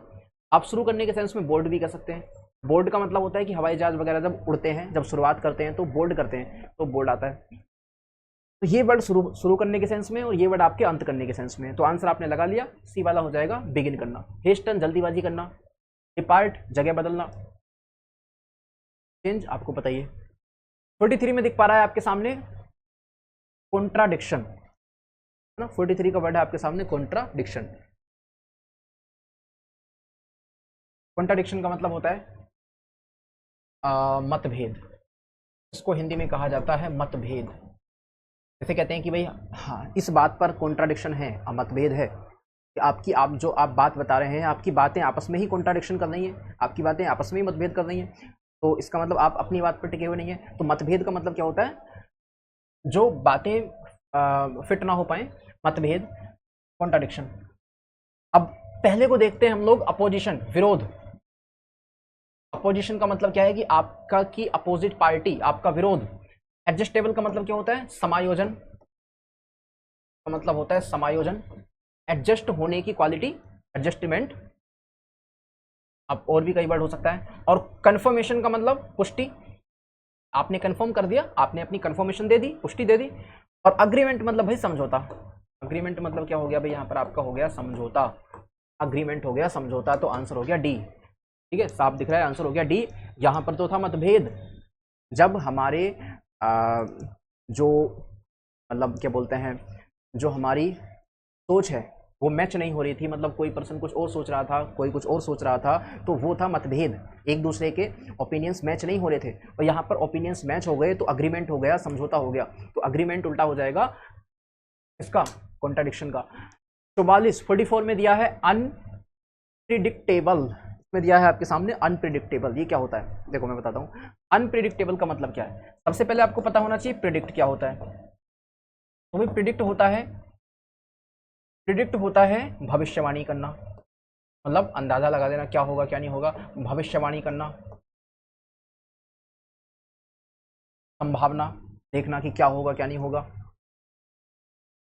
आप शुरू करने के सेंस में बोर्ड भी कह सकते हैं। बोर्ड का मतलब होता है कि हवाई जहाज वगैरह जब उड़ते हैं, जब शुरुआत करते हैं तो बोर्ड करते हैं, तो बोर्ड आता है। तो ये वर्ड शुरू करने के सेंस में, और ये वर्ड आपके अंत करने के सेंस में। तो आंसर आपने लगा लिया, सी वाला हो जाएगा बिगिन करना। हेस्टन, जल्दीबाजी करना। डिपार्ट, जगह बदलना। चेंज आपको पता ही है। 43 में दिख पा रहा है आपके सामने कॉन्ट्राडिक्शन, है ना, 43 का वर्ड है आपके सामने कॉन्ट्राडिक्शन। कॉन्ट्राडिक्शन का मतलब होता है मतभेद, इसको हिंदी में कहा जाता है मतभेद। जैसे कहते हैं कि भाई हाँ इस बात पर कॉन्ट्राडिक्शन है, मतभेद है कि आप जो आप बात बता रहे हैं आपकी बातें आपस में ही कॉन्ट्राडिक्शन कर रही हैं, आपकी बातें आपस में ही मतभेद कर रही हैं, तो इसका मतलब आप अपनी बात पर टिके हुए नहीं है। तो मतभेद का मतलब क्या होता है, जो बातें फिट ना हो पाए, मतभेद, कॉन्ट्राडिक्शन। अब पहले को देखते हैं हम लोग, अपोजिशन, विरोध। अपोजिशन का मतलब क्या है कि आपका की अपोजिट पार्टी, आपका विरोध। एडजस्टेबल का मतलब क्या होता है, समायोजन का मतलब होता है समायोजन, एडजस्ट होने की क्वालिटी, एडजस्टमेंट। अब और भी कई वर्ड हो सकता है। और कंफर्मेशन का मतलब पुष्टि, आपने कंफर्म कर दिया, आपने अपनी कंफर्मेशन दे दी, पुष्टि दे दी। और अग्रीमेंट मतलब भाई समझौता। अग्रीमेंट मतलब क्या हो गया भाई, यहाँ पर आपका हो गया समझौता, अग्रीमेंट हो गया समझौता, तो आंसर हो गया डी। ठीक है, साफ दिख रहा है, आंसर हो गया डी। यहाँ पर तो था मतभेद, जब हमारे जो मतलब क्या बोलते हैं, जो हमारी सोच है वो मैच नहीं हो रही थी, मतलब कोई पर्सन कुछ और सोच रहा था, कोई कुछ और सोच रहा था, तो वो था मतभेद, एक दूसरे के ओपिनियंस मैच नहीं हो रहे थे। और यहाँ पर ओपिनियंस मैच हो गए तो अग्रीमेंट हो गया, समझौता हो गया। तो अग्रीमेंट उल्टा हो जाएगा इसका, कॉन्ट्राडिक्शन का। 44 में दिया है अनप्रिडिक्टेबल, में दिया है आपके सामने अनप्रिडिक्टेबल। ये क्या होता है, देखो मैं बताता हूँ। अनप्रिडिक्टेबल का मतलब क्या है, सबसे पहले आपको पता होना चाहिए प्रिडिक्ट क्या होता है। तो भाई प्रिडिक्ट होता है भविष्यवाणी करना, मतलब अंदाजा लगा देना क्या होगा क्या नहीं होगा, भविष्यवाणी करना, संभावना देखना कि क्या होगा क्या नहीं होगा।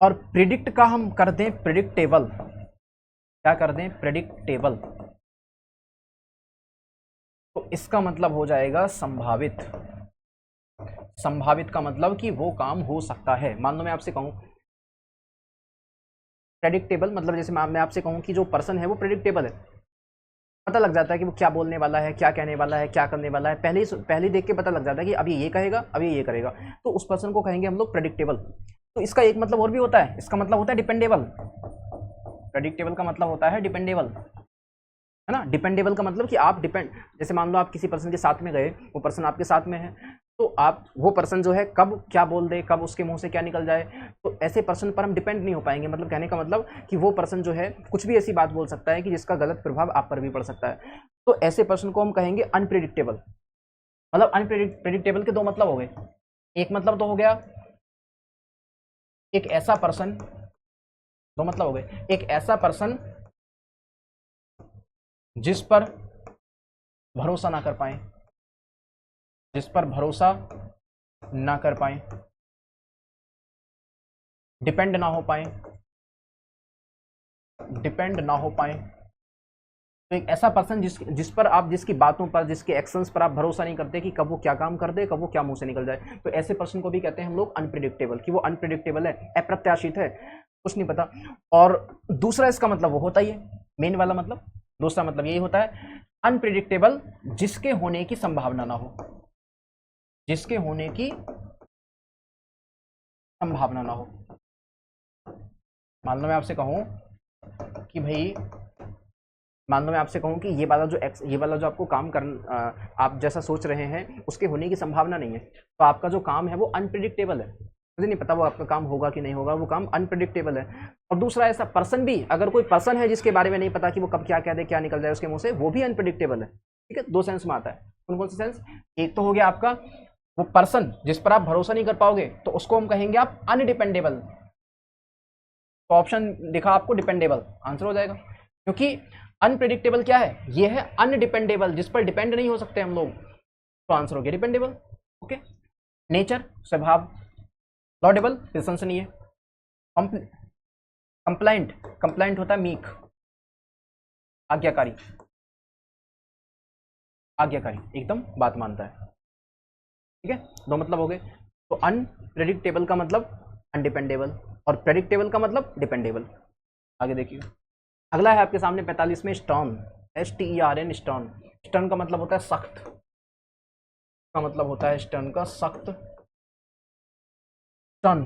और प्रिडिक्ट का हम कर दें प्रिडिक्टेबल, क्या कर दें, प्रिडिक्टेबल, तो इसका मतलब हो जाएगा संभावित। संभावित का मतलब कि वो काम हो सकता है। मान लो मैं आपसे कहूं प्रेडिक्टेबल, मतलब जैसे मैं आपसे कहूं कि जो पर्सन है वो प्रेडिक्टेबल है, पता लग जाता है कि वो क्या बोलने वाला है, क्या कहने वाला है, क्या करने वाला है, पहले ही देख के पता लग जाता है कि अभी ये कहेगा, अभी ये करेगा, तो उस पर्सन को कहेंगे हम लोग प्रेडिक्टेबल। तो इसका एक मतलब और भी होता है, इसका मतलब होता है डिपेंडेबल। प्रेडिक्टेबल का मतलब होता है डिपेंडेबल, है ना। डिपेंडेबल का मतलब कि आप डिपेंड, जैसे मान लो आप किसी पर्सन के साथ में गए, वो पर्सन आपके साथ में है, तो आप वो पर्सन जो है कब क्या बोल दे, कब उसके मुंह से क्या निकल जाए, तो ऐसे पर्सन पर हम डिपेंड नहीं हो पाएंगे। मतलब कहने का मतलब कि वो पर्सन जो है कुछ भी ऐसी बात बोल सकता है कि जिसका गलत प्रभाव आप पर भी पड़ सकता है, तो ऐसे पर्सन को हम कहेंगे अनप्रिडिक्टेबल। मतलब अनप्रिडिक्टेबल के दो मतलब हो गए। एक मतलब तो हो गया एक ऐसा पर्सन, दो मतलब हो गए, एक ऐसा पर्सन जिस पर भरोसा ना कर पाए, जिस पर भरोसा ना कर पाए, डिपेंड ना हो पाए, डिपेंड ना हो पाए। तो एक ऐसा पर्सन जिस पर आप, जिसकी बातों पर, जिसके एक्शंस पर आप भरोसा नहीं करते कि कब वो क्या काम कर दे, कब वो क्या मुंह से निकल जाए, तो ऐसे पर्सन को भी कहते हैं हम लोग अनप्रिडिक्टेबल, कि वो अनप्रिडिक्टेबल है, अप्रत्याशित है, कुछ नहीं पता। और दूसरा इसका मतलब वो होता ही है, मेन वाला मतलब, दूसरा मतलब यही होता है अनप्रिडिक्टेबल, जिसके होने की संभावना ना हो, जिसके होने की संभावना ना हो। मान लो मैं आपसे कहूं कि भाई, मान लो मैं आपसे कहूं कि ये वाला जो आपको काम आप जैसा सोच रहे हैं उसके होने की संभावना नहीं है, तो आपका जो काम है वो अनप्रिडिक्टेबल है, मुझे नहीं पता वो आपका काम होगा कि नहीं होगा, वो काम अनप्रिडिक्टेबल है। और दूसरा ऐसा पर्सन भी, अगर कोई पर्सन है जिसके बारे में नहीं पता कि वो कब क्या कह दे, क्या निकल जाए उसके मुंह से, वो भी अनप्रिडिक्टेबल है। ठीक है, दो सेंस में आता है। कौन कौन सा सेंस, एक तो हो गया आपका वो पर्सन जिस पर आप भरोसा नहीं कर पाओगे, तो उसको हम कहेंगे आप अनडिपेंडेबल। तो ऑप्शन दिखा आपको डिपेंडेबल, आंसर हो जाएगा। क्योंकि अनप्रिडिक्टेबल क्या है, ये है अनडिपेंडेबल, जिस पर डिपेंड नहीं हो सकते हम लोग, तो आंसर हो गया डिपेंडेबल। ओके, नेचर, स्वभाव, लॉडेबल, प्रशंसनीय, कंप्लाइंट, कंप्लाइंट होता है मीक, आज्ञाकारी, आज्ञाकारी, एकदम बात मानता है। ठीक है, दो मतलब हो गए। तो अनप्रेडिक्टेबल का मतलब अनडिपेंडेबल, और प्रेडिक्टेबल का मतलब डिपेंडेबल। आगे देखिए, अगला है आपके सामने 45 में स्टर्न, STERN, स्टर्न। स्टर्न का मतलब होता है सख्त, का मतलब होता है स्टर्न का सख्त। स्टर्न,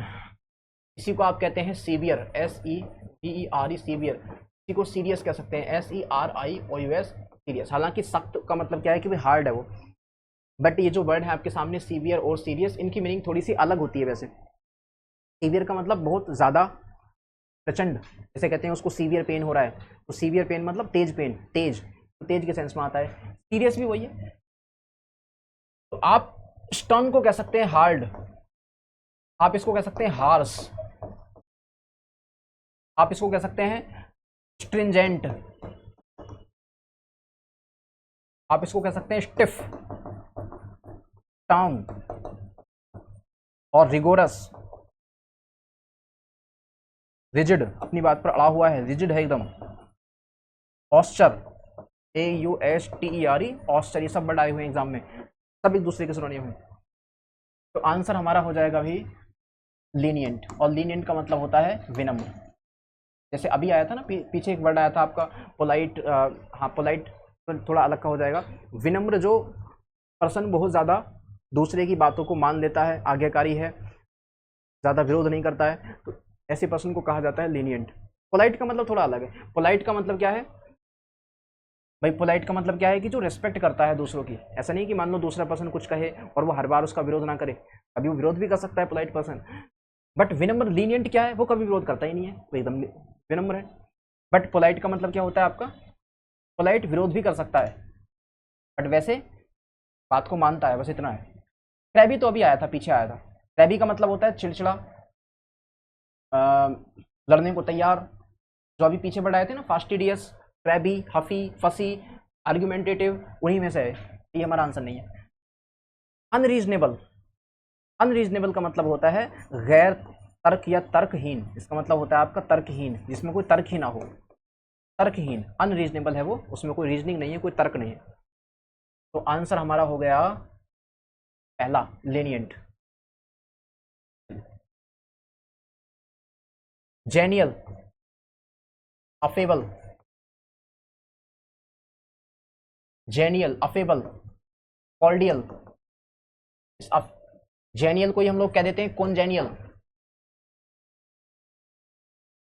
इसी को आप कहते हैं सीवियर, SEVERE, सीवियर। इसी को सीरियस कह सकते हैं, SERIOUS, सीरियस। हालांकि सख्त का मतलब क्या है कि भाई हार्ड है वो, बट ये जो वर्ड है आपके सामने सीवियर और सीरियस, इनकी मीनिंग थोड़ी सी अलग होती है वैसे। सीवियर का मतलब बहुत ज़्यादा, प्रचंड, जैसे कहते हैं उसको सीवियर पेन हो रहा है, तो सीवियर पेन मतलब तेज पेन, तेज, तो तेज के सेंस में आता है। सीरियस भी वही है। तो आप स्टर्न को कह सकते हैं हार्ड, आप इसको कह सकते हैं हार्श, आप इसको कह सकते हैं स्ट्रिंजेंट, आप इसको कह सकते हैं स्टिफ, टाउन और रिगोरस, रिजिड, अपनी बात पर अड़ा हुआ है, रिजिड है एकदम। ऑस्चर, AUSTERE, ऑस्चर, ये सब वर्ड आए हुए हैं एग्जाम में, सब एक दूसरे के सिनोनिम हुए। तो आंसर हमारा हो जाएगा भी लीनियंट, और लीनियंट का मतलब होता है विनम्र। जैसे अभी आया था ना, पीछे एक वर्ड आया था आपका पोलाइट, हाँ पोलाइट थोड़ा अलग का हो जाएगा। विनम्र जो पर्सन बहुत ज़्यादा दूसरे की बातों को मान लेता है, आज्ञाकारी है, ज़्यादा विरोध नहीं करता है, तो ऐसे पर्सन को कहा जाता है लीनियंट। पोलाइट का मतलब थोड़ा अलग है। पोलाइट का मतलब क्या है भाई? पोलाइट का मतलब क्या है कि जो रिस्पेक्ट करता है दूसरों की। ऐसा नहीं कि मान लो दूसरा पर्सन कुछ कहे और वो हर बार उसका विरोध ना करे, कभी वो विरोध भी कर सकता है पोलाइट पर्सन। बट विनम्र, लीनियंट क्या है? वो कभी विरोध करता ही नहीं है, वो एकदम विनम्र है। बट पोलाइट का मतलब क्या होता है आपका? पोलाइट विरोध भी कर सकता है, बट वैसे बात को मानता है, बस इतना है। क्रैबी तो अभी आया था, पीछे आया था। क्रैबी का मतलब होता है चिड़चिड़ा, लड़ने को तैयार। जो अभी पीछे बढ़ाए थे ना, फास्टिडियस, क्रैबी, हफी, फसी, आर्ग्यूमेंटेटिव, उन्हीं में से है। ये हमारा आंसर नहीं है। अनरीजनेबल, अनरीजनेबल का मतलब होता है गैर तर्क या तर्कहीन। इसका मतलब होता है आपका तर्कहीन, जिसमें कोई तर्क ही ना हो, तर्कहीन। अनरीजनेबल है वो, उसमें कोई रीजनिंग नहीं है, कोई तर्क नहीं है। तो आंसर हमारा हो गया पहला, lenient. Genial, affable, genial, affable, cordial. Genial को ही हम लोग कह देते हैं congenial,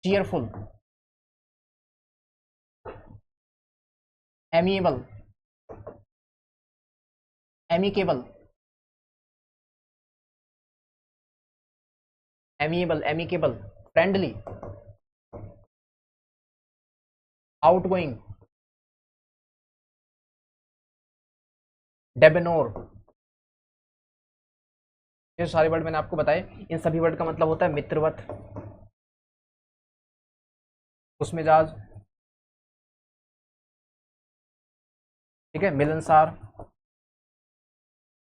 cheerful, amiable, amicable, amiable, amicable, friendly, outgoing, debonair. ये सारे वर्ड मैंने आपको बताए। इन सभी वर्ड का मतलब होता है मित्रवत, खुशमिजाज, ठीक है, मिलनसार।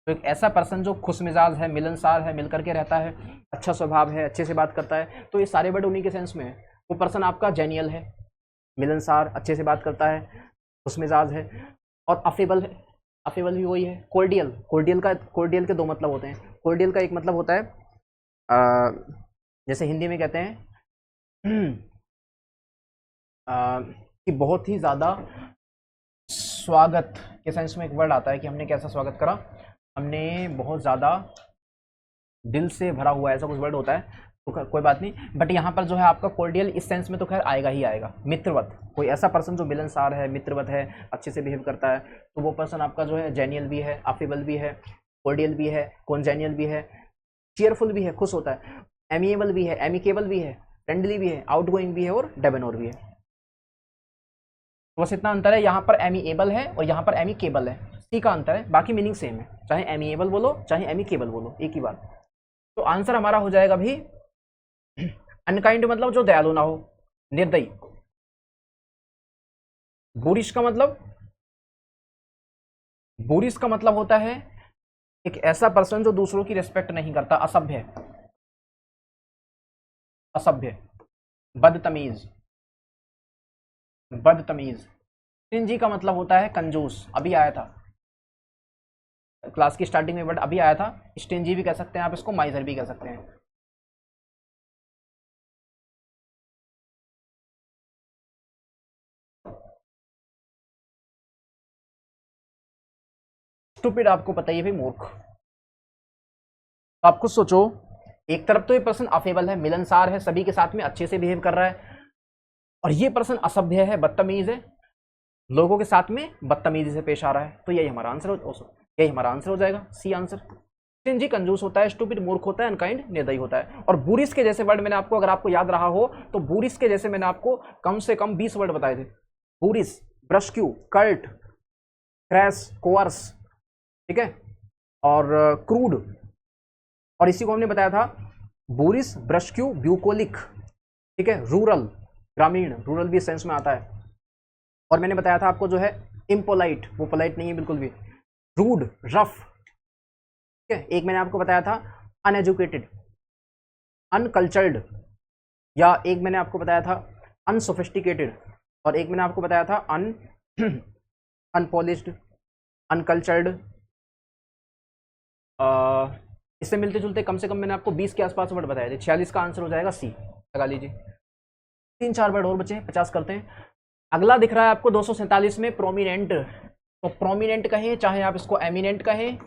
तो एक ऐसा पर्सन जो खुशमिजाज है, मिलनसार है, मिलकर के रहता है, अच्छा स्वभाव है, अच्छे से बात करता है, तो ये सारे वर्ड उन्हीं के सेंस में है। वो पर्सन आपका जेनियल है, मिलनसार, अच्छे से बात करता है, खुशमिजाज है, और अफेबल है। अफेबल भी वही है। कोर्डियल, कोर्डियल के दो मतलब होते हैं। कोर्डियल का एक मतलब होता है जैसे हिंदी में कहते हैं कि बहुत ही ज़्यादा स्वागत के सेंस में एक वर्ड आता है कि हमने कैसा स्वागत करा, हमने बहुत ज़्यादा दिल से भरा हुआ, ऐसा कुछ वर्ड होता है। तो कोई बात नहीं, बट यहाँ पर जो है आपका कोर्डियल इस सेंस में तो खैर आएगा ही आएगा। मित्रवत, कोई ऐसा पर्सन जो मिलनसार है, मित्रवत है, अच्छे से बिहेव करता है, तो वो पर्सन आपका जो है जेनियल भी है, अफेबल भी है, कोर्डियल भी है, कॉन्जेनियल भी है, चीयरफुल भी है, खुश होता है, एमिएबल भी है, एमिकेबल भी है, फ्रेंडली भी है, आउटगोइंग भी है, और डेबेनोर भी है। तो बस इतना अंतर है, यहाँ पर एमिएबल है और यहाँ पर एमिकेबल है, सी का अंतर है, बाकी मीनिंग सेम है, चाहे एमिएबल बोलो चाहे एमिकेबल बोलो, एक ही बात। तो आंसर हमारा हो जाएगा भी अनकाइंड, मतलब जो दयालु ना हो, निर्दयी। बोरिश का मतलब, बोरिश का मतलब होता है एक ऐसा पर्सन जो दूसरों की रिस्पेक्ट नहीं करता, असभ्य, असभ्य, बदतमीज, बदतमीज। स्टिंजी का मतलब होता है कंजूस, अभी आया था क्लास की स्टार्टिंग में, बट अभी आया था। स्टिंजी भी कह सकते हैं आप इसको, माइजर भी कह सकते हैं। स्टूपिड आपको पता ही है भाई, मूर्ख। तो आप खुद सोचो, एक तरफ तो ये पर्सन अफेबल है, मिलनसार है, सभी के साथ में अच्छे से बिहेव कर रहा है, और ये पर्सन असभ्य है, बदतमीज है, लोगों के साथ में बदतमीजी से पेश आ रहा है। तो यही हमारा आंसर हो, यही हमारा आंसर हो जाएगा, सी आंसर। स्टिंजी कंजूस होता है, स्टूपिड मूर्ख होता है, अनकाइंड निर्दयी होता है। और बूरिश के जैसे वर्ड मैंने आपको, अगर आपको याद रहा हो तो बूरिश के जैसे मैंने आपको कम से कम 20 वर्ड बताए थे। बूरिश, ब्रस्क्यू, कर्ट, क्रैश, कोअर्स, ठीक है, और क्रूड, और इसी को हमने बताया था बूरिश, ब्रस्क्यू, ब्यूकोलिक, ठीक है, रूरल, ग्रामीण, रूरल भी सेंस में आता है। और मैंने बताया था आपको जो है इम्पोलाइट, वो पोलाइट नहीं है बिल्कुल भी, रूड, रफ, ठीक है। एक मैंने आपको बताया था अनएजुकेटेड, अनकल्चर्ड, या एक मैंने आपको बताया था अनसोफिस्टिकेटेड, और एक मैंने आपको बताया था अनपॉलिश्ड, अनकल्चर्ड। इससे मिलते जुलते कम से कम मैंने आपको 20 के आसपास वर्ड बताए थे। 46 का आंसर हो जाएगा सी, लगा लीजिए। 3-4 वर्ड और बचे हैं, 50 करते हैं। अगला दिख रहा है आपको 247 में प्रोमिनेंट। तो प्रोमिनेंट कहें, चाहे आप इसको एमिनेंट कहें,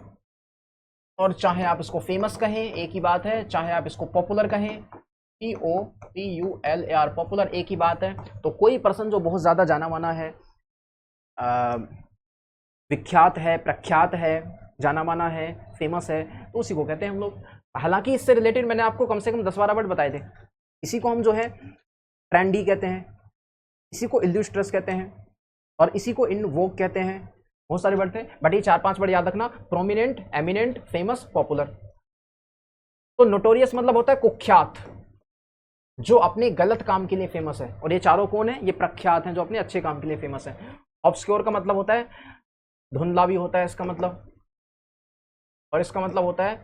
और चाहे आप इसको फेमस कहें, एक ही बात है। चाहे आप इसको पॉपुलर कहें, POPULAR, पॉपुलर, एक ही बात है। तो कोई पर्सन जो बहुत ज़्यादा जाना माना है, विख्यात है, प्रख्यात है, जाना माना है, फेमस है, तो उसी को कहते हैं हम लोग। हालांकि इससे रिलेटेड मैंने आपको कम से कम 10-12 वर्ड बताए थे। इसी को हम जो है ट्रेंडी कहते हैं, इसी को इल्यूस्ट्रस कहते हैं, और इसी को इन वोग कहते हैं। बहुत सारे वर्ड थे, बट ये 4-5 वर्ड याद रखना, प्रोमिनेंट, एमिनेंट, फेमस, पॉपुलर। तो नोटोरियस मतलब होता है कुख्यात, जो अपने गलत काम के लिए फेमस है। और ये चारों कौन है? ये प्रख्यात हैं, जो अपने अच्छे काम के लिए फेमस है। ऑब्सक्योर का मतलब होता है धुंधला भी होता है इसका मतलब, और इसका मतलब होता है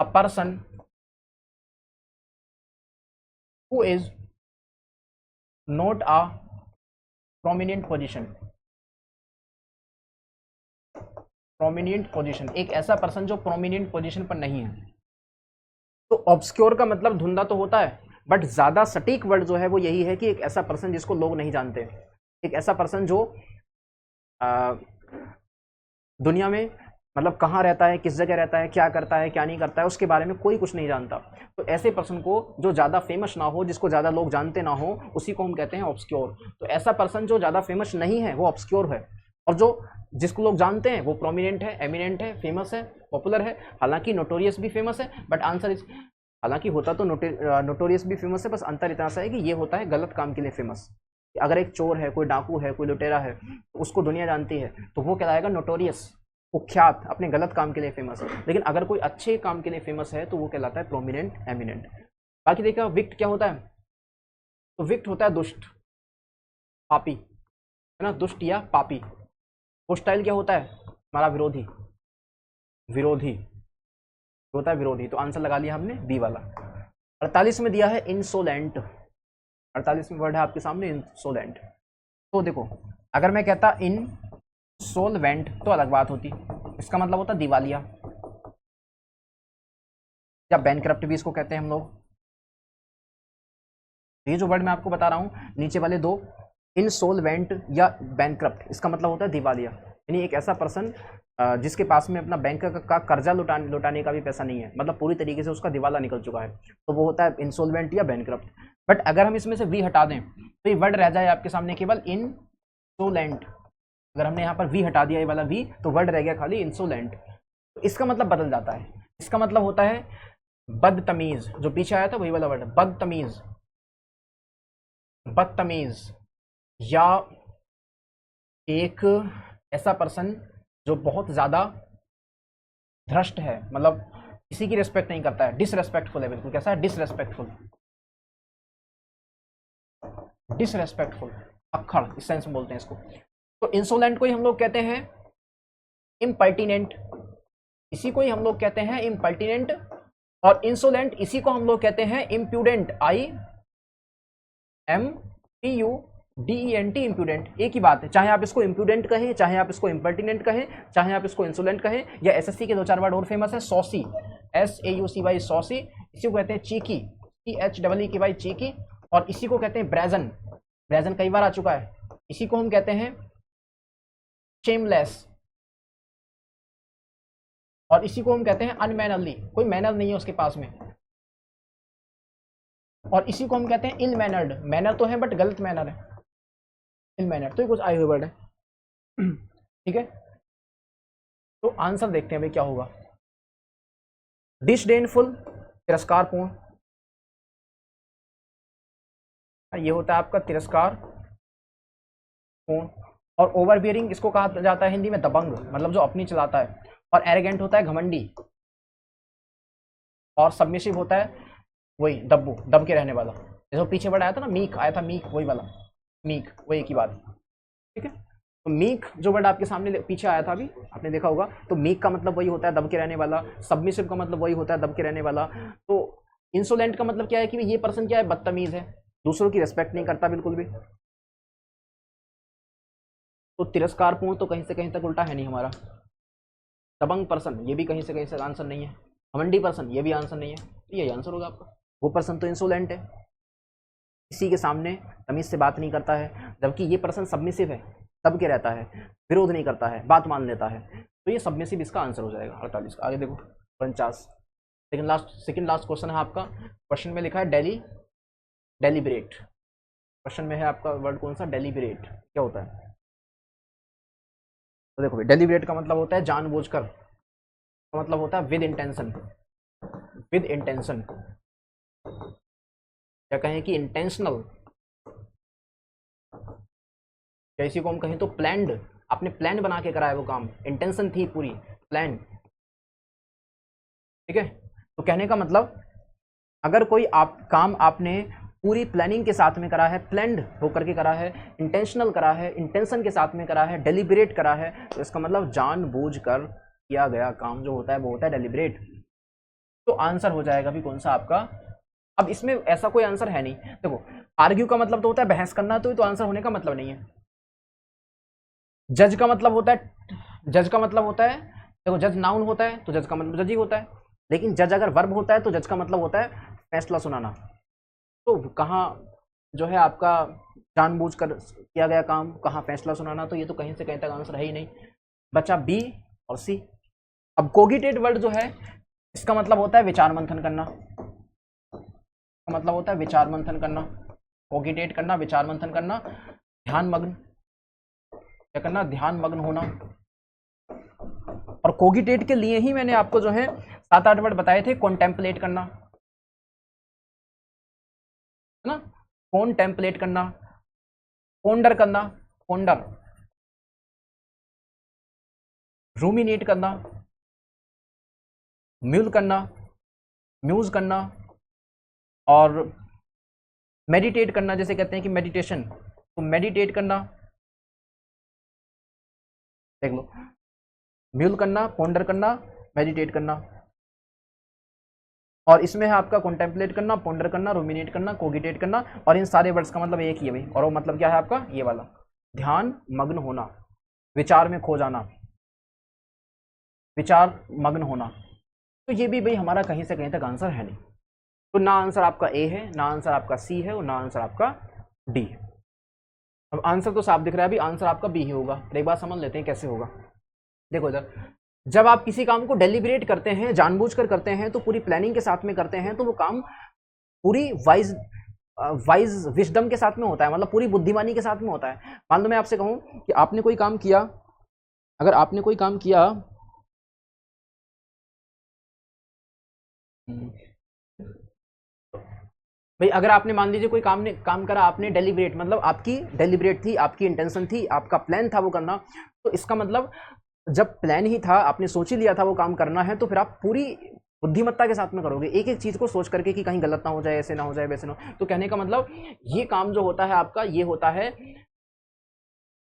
a person who is not a prominent position. Prominent position, एक ऐसा पर्सन जो प्रोमिनेंट पोजीशन पर नहीं है। तो ऑब्सक्योर का मतलब धुंधला तो होता है, बट ज्यादा सटीक वर्ड जो है वो यही है कि एक ऐसा पर्सन जिसको लोग नहीं जानते, एक ऐसा पर्सन जो दुनिया में मतलब कहाँ रहता है, किस जगह रहता है, क्या करता है, क्या नहीं करता है, उसके बारे में कोई कुछ नहीं जानता। तो ऐसे पर्सन को जो ज़्यादा फेमस ना हो, जिसको ज़्यादा लोग जानते ना हो, उसी को हम कहते हैं ऑब्सक्योर। तो ऐसा पर्सन जो ज़्यादा फेमस नहीं है वो ऑब्सक्योर है, और जो जिसको लोग जानते हैं वो प्रोमिनेंट है, एमिनेंट है, फेमस है, पॉपुलर है। हालांकि नोटोरियस भी फेमस है, बट आंसर इस, हालांकि होता तो नोटोरियस भी फेमस है, बस अंतर इतना सा है कि ये होता है गलत काम के लिए फेमस। अगर एक चोर है, कोई डाकू है, कोई लुटेरा है, तो उसको दुनिया जानती है, तो वो कहलाएगा नोटोरियस, कुख्यात, अपने गलत काम के लिए फेमस है। लेकिन अगर कोई अच्छे काम के लिए फेमस है तो वो कहलाता है प्रोमिनेंट, एमिनेंट। बाकी देखा विक्ट क्या होता है? तो विक्ट होता है दुष्ट, पापी, है ना, दुष्ट या पापी। होस्टाइल क्या होता है? हमारा विरोधी, विरोधी होता है विरोधी। तो आंसर लगा लिया हमने बी वाला। 48 में दिया है इंसोलेंट। 48 में वर्ड है आपके सामने इंसोलेंट। तो देखो, अगर मैं कहता इन सोलवेंट तो अलग बात होती, इसका मतलब होता दिवालिया, या बैंकरप्ट भी इसको कहते हैं हम लोग। ये जो वर्ड मैं आपको बता रहा हूं, नीचे वाले दो, इनसोलवेंट या बैंकरप्ट, इसका मतलब होता है दिवालिया, यानी एक ऐसा पर्सन जिसके पास में अपना बैंक का कर्जा लौटाने का भी पैसा नहीं है, मतलब पूरी तरीके से उसका दिवाला निकल चुका है, तो वो होता है इंसोलवेंट या बैंकरप्ट। बट अगर हम इसमें से वी हटा दें तो ये वर्ड रह जाए आपके सामने केवल इनसोलेंट। अगर हमने यहाँ पर वी हटा दिया, ये वाला वी, तो वर्ड रह गया खाली इंसोलेंट। तो इसका मतलब बदल जाता है, इसका मतलब होता है बदतमीज। जो पीछे आया था वही वाला वर्ड, बदतमीज, बदतमीज, या एक ऐसा पर्सन जो बहुत ज्यादा भ्रष्ट है, मतलब किसी की रिस्पेक्ट नहीं करता है, डिसरेस्पेक्टफुल है, बिल्कुल कैसा है? डिसरेस्पेक्टफुल, डिसरेस्पेक्टफुल, अक्खड़, इस सेंस में बोलते हैं इसको। तो इंसोलेंट को ही हम लोग कहते हैं इम्पर्टिनेंट, इसी को ही हम लोग कहते हैं इम्पर्टिनेंट, और इंसोलेंट इसी को हम लोग कहते हैं इम्प्यूडेंट, IMPUDENT, इम्प्यूडेंट, एक ही बात है। चाहे आप इसको इम्प्यूडेंट कहें, चाहे आप इसको इम्पर्टिनेंट कहें, चाहे आप इसको इंसोलेंट कहें, या एसएससी के 2-4 वर्ड और फेमस है, सॉसी, SAUCY, सॉसी, इसी को कहते हैं चीकी, CHEEKY, चीकी, और इसी को कहते हैं ब्रेजन, ब्रेजन कई बार आ चुका है, इसी को हम कहते हैं शेमलेस, और इसी को हम कहते हैं अनमैनरली, कोई मैनर नहीं है उसके पास में, और इसी को हम कहते हैं इल मैनर्ड, मैनर तो है बट गलत मैनर है, इल मैनर। तो ये कुछ आए हुए वर्ड है, ठीक है। तो आंसर देखते हैं भाई क्या होगा। डिसडेनफुल तिरस्कारपूर्ण, ये होता है आपका तिरस्कार पूर्ण। और ओवरबियरिंग इसको कहा जाता है हिंदी में दबंग, मतलब जो अपनी चलाता है। और एरोगेंट होता है घमंडी। और सबमिसिव होता है वही दब्बू, दब के रहने वाला। जैसे पीछे वर्ड आया था ना, मीक आया था, मीक वही वाला, मीक वही एक ही बात। ठीक है, तो मीक जो वर्ड आपके सामने पीछे आया था अभी आपने देखा होगा, तो मीक का मतलब वही होता है दब के रहने वाला। सबमिसिव का मतलब वही होता है दब के रहने वाला। तो इंसोलेंट का मतलब क्या है कि ये पर्सन क्या है, बदतमीज है, दूसरों की रिस्पेक्ट नहीं करता बिल्कुल भी। तो तिरस्कारपूर्ण तो कहीं से कहीं तक उल्टा है नहीं हमारा। दबंग पर्सन ये भी कहीं से आंसर नहीं है। घमंडी पर्सन ये भी आंसर नहीं है, तो यही आंसर होगा आपका। वो पर्सन तो इंसोलेंट है, किसी के सामने तमीज से बात नहीं करता है, जबकि ये पर्सन सबमिसिव है, दब के रहता है, विरोध नहीं करता है, बात मान लेता है। तो ये सबमिसिव इसका आंसर हो जाएगा 48 का। आगे देखो 49, सेकंड लास्ट क्वेश्चन है आपका। क्वेश्चन में लिखा है डेलीबरेट। क्वेश्चन में है आपका वर्ड कौन सा, डेलीबरेट क्या होता है। तो देखो डेलीबरेट का मतलब होता है जानबूझकर, का मतलब होता है विद इंटेंशन, विद इंटेंशन, या कहें कि इंटेंशनल, या इसी को हम कहें तो प्लान्ड। आपने प्लान बना के करा है वो काम, इंटेंशन थी पूरी, प्लान। ठीक है, तो कहने का मतलब अगर कोई काम आपने पूरी प्लानिंग के साथ में करा है, प्लान्ड होकर के करा है, इंटेंशनल करा है, इंटेंशन के साथ में करा है, डेलिब्रेट करा है, तो इसका मतलब जानबूझकर किया गया काम जो होता है वो होता है डेलिब्रेट। तो आंसर हो जाएगा भी कौन सा आपका। अब इसमें ऐसा कोई आंसर है नहीं। देखो आर्ग्यू का मतलब तो होता है बहस करना, तो आंसर होने का मतलब नहीं है। जज का मतलब होता है, देखो जज नाउन होता है तो जज का मतलब जज ही होता है, लेकिन जज अगर वर्ब होता है तो जज का मतलब होता है फैसला सुनाना। तो कहाँ जो है आपका जानबूझकर किया गया काम, कहाँ फैसला सुनाना, तो ये तो कहीं से कहीं तक आंसर है ही नहीं। बचा बी और सी। अब कोगिटेट वर्ड जो है इसका मतलब होता है विचार मंथन करना, मतलब होता है विचार मंथन करना, कोगिटेट करना, विचार मंथन करना, ध्यान मग्न, क्या करना, ध्यान मग्न होना। और कोगिटेट के लिए ही मैंने आपको जो है 7-8 वर्ड बताए थे, कॉन्टेम्पलेट करना है ना, कॉन्टेम्पलेट करना, पोंडर करना, पोंडर, रूमिनेट करना, म्यूल करना, म्यूज करना, और मेडिटेट करना, जैसे कहते हैं कि मेडिटेशन, तो मेडिटेट करना, देख लो, म्यूल करना, पोंडर करना, मेडिटेट करना। और इसमें है आपका कॉन्टेम्पलेट करना, पोंडर करना, रूमिनेट करना, कोगिटेट करना, और इन सारे वर्ड्स का मतलब एक ही है भाई। और वो मतलब क्या है आपका, ये वाला ध्यान मग्न होना, विचार में खो जाना, विचार मग्न होना। तो ये भी भाई हमारा कहीं से कहीं तक आंसर है नहीं। तो ना आंसर आपका ए है, ना आंसर आपका सी है, और ना आंसर आपका डी है। अब आंसर तो साफ दिख रहा है, अभी आंसर आपका बी ही होगा। एक बार समझ लेते हैं कैसे होगा। देखो इधर, जब आप किसी काम को डेलिब्रेट करते हैं, जानबूझकर करते हैं, तो पूरी प्लानिंग के साथ में करते हैं, तो वो काम पूरी वाइज विजडम के साथ में होता है, मतलब पूरी बुद्धिमानी के साथ में होता है। मान लो मैं आपसे कहूं कि आपने कोई काम किया, अगर आपने कोई काम किया, भाई अगर आपने मान लीजिए कोई काम करा आपने डेलिब्रेट, मतलब आपकी डेलिब्रेट थी, आपकी इंटेंशन थी, आपका प्लान था वो करना, तो इसका मतलब जब प्लान ही था, आपने सोच ही लिया था वो काम करना है, तो फिर आप पूरी बुद्धिमत्ता के साथ में करोगे, एक एक चीज को सोच करके कि कहीं गलत ना हो जाए, ऐसे ना हो जाए, वैसे ना हो। तो कहने का मतलब ये काम जो होता है आपका, ये होता है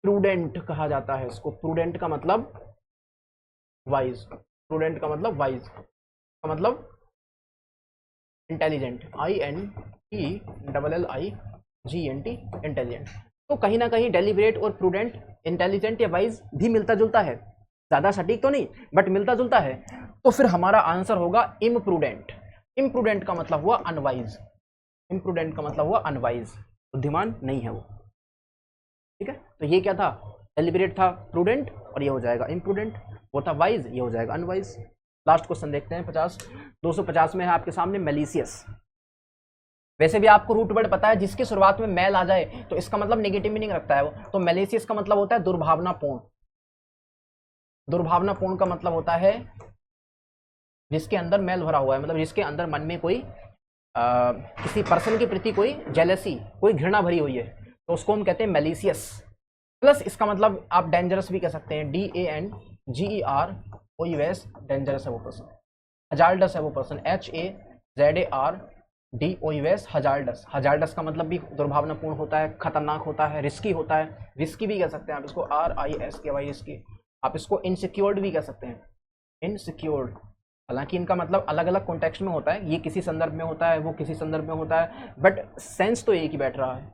प्रूडेंट कहा जाता है इसको। प्रूडेंट का मतलब वाइज, प्रूडेंट का मतलब वाइज, का मतलब इंटेलिजेंट, INTELLIGENT, इंटेलिजेंट। तो कहीं ना कहीं डेलिब्रेट और प्रूडेंट, इंटेलिजेंट या वाइज भी मिलता जुलता है, ज्यादा सटीक तो नहीं बट मिलता जुलता है। तो फिर हमारा आंसर होगा इम्प्रूडेंट। इम्प्रूडेंट का मतलब हुआ अनवाइज, इम्प्रूडेंट का मतलब हुआ अनवाइज, बुद्धिमान नहीं है वो। ठीक है, तो ये क्या था, डेलिब्रेट था प्रूडेंट, और ये हो जाएगा इम्प्रूडेंट। वो था वाइज, ये हो जाएगा अनवाइज। लास्ट क्वेश्चन देखते हैं 250 में है आपके सामने मेलिशियस। वैसे भी आपको रूट वर्ड पता है, जिसकी शुरुआत में मैल आ जाए तो इसका मतलब नेगेटिव मीनिंग रखता है वो। तो मेलिशियस का मतलब होता है दुर्भावनापूर्ण। दुर्भावनापूर्ण का मतलब होता है जिसके अंदर मैल भरा हुआ है, मतलब जिसके अंदर मन में कोई किसी पर्सन के प्रति कोई जेलसी, कोई घृणा भरी हुई है, तो उसको हम कहते हैं मैलिशियस। प्लस इसका मतलब आप डेंजरस भी कह सकते हैं, DANGEROUS, डेंजरस है वो पर्सन। हजार्डस है वो पर्सन, HAZARDOUS, हजार्डस। हजार्डस का मतलब भी दुर्भावनापूर्ण होता है, खतरनाक होता है, रिस्की होता है, रिस्की भी कह सकते हैं आप इसको, RISKY रिस्की। आप इसको इनसिक्योर्ड भी कह सकते हैं, इनसिक्योर्ड। हालांकि इनका मतलब अलग अलग कॉन्टेक्स्ट में होता है, ये किसी संदर्भ में होता है, वो किसी संदर्भ में होता है, बट सेंस तो एक ही बैठ रहा है।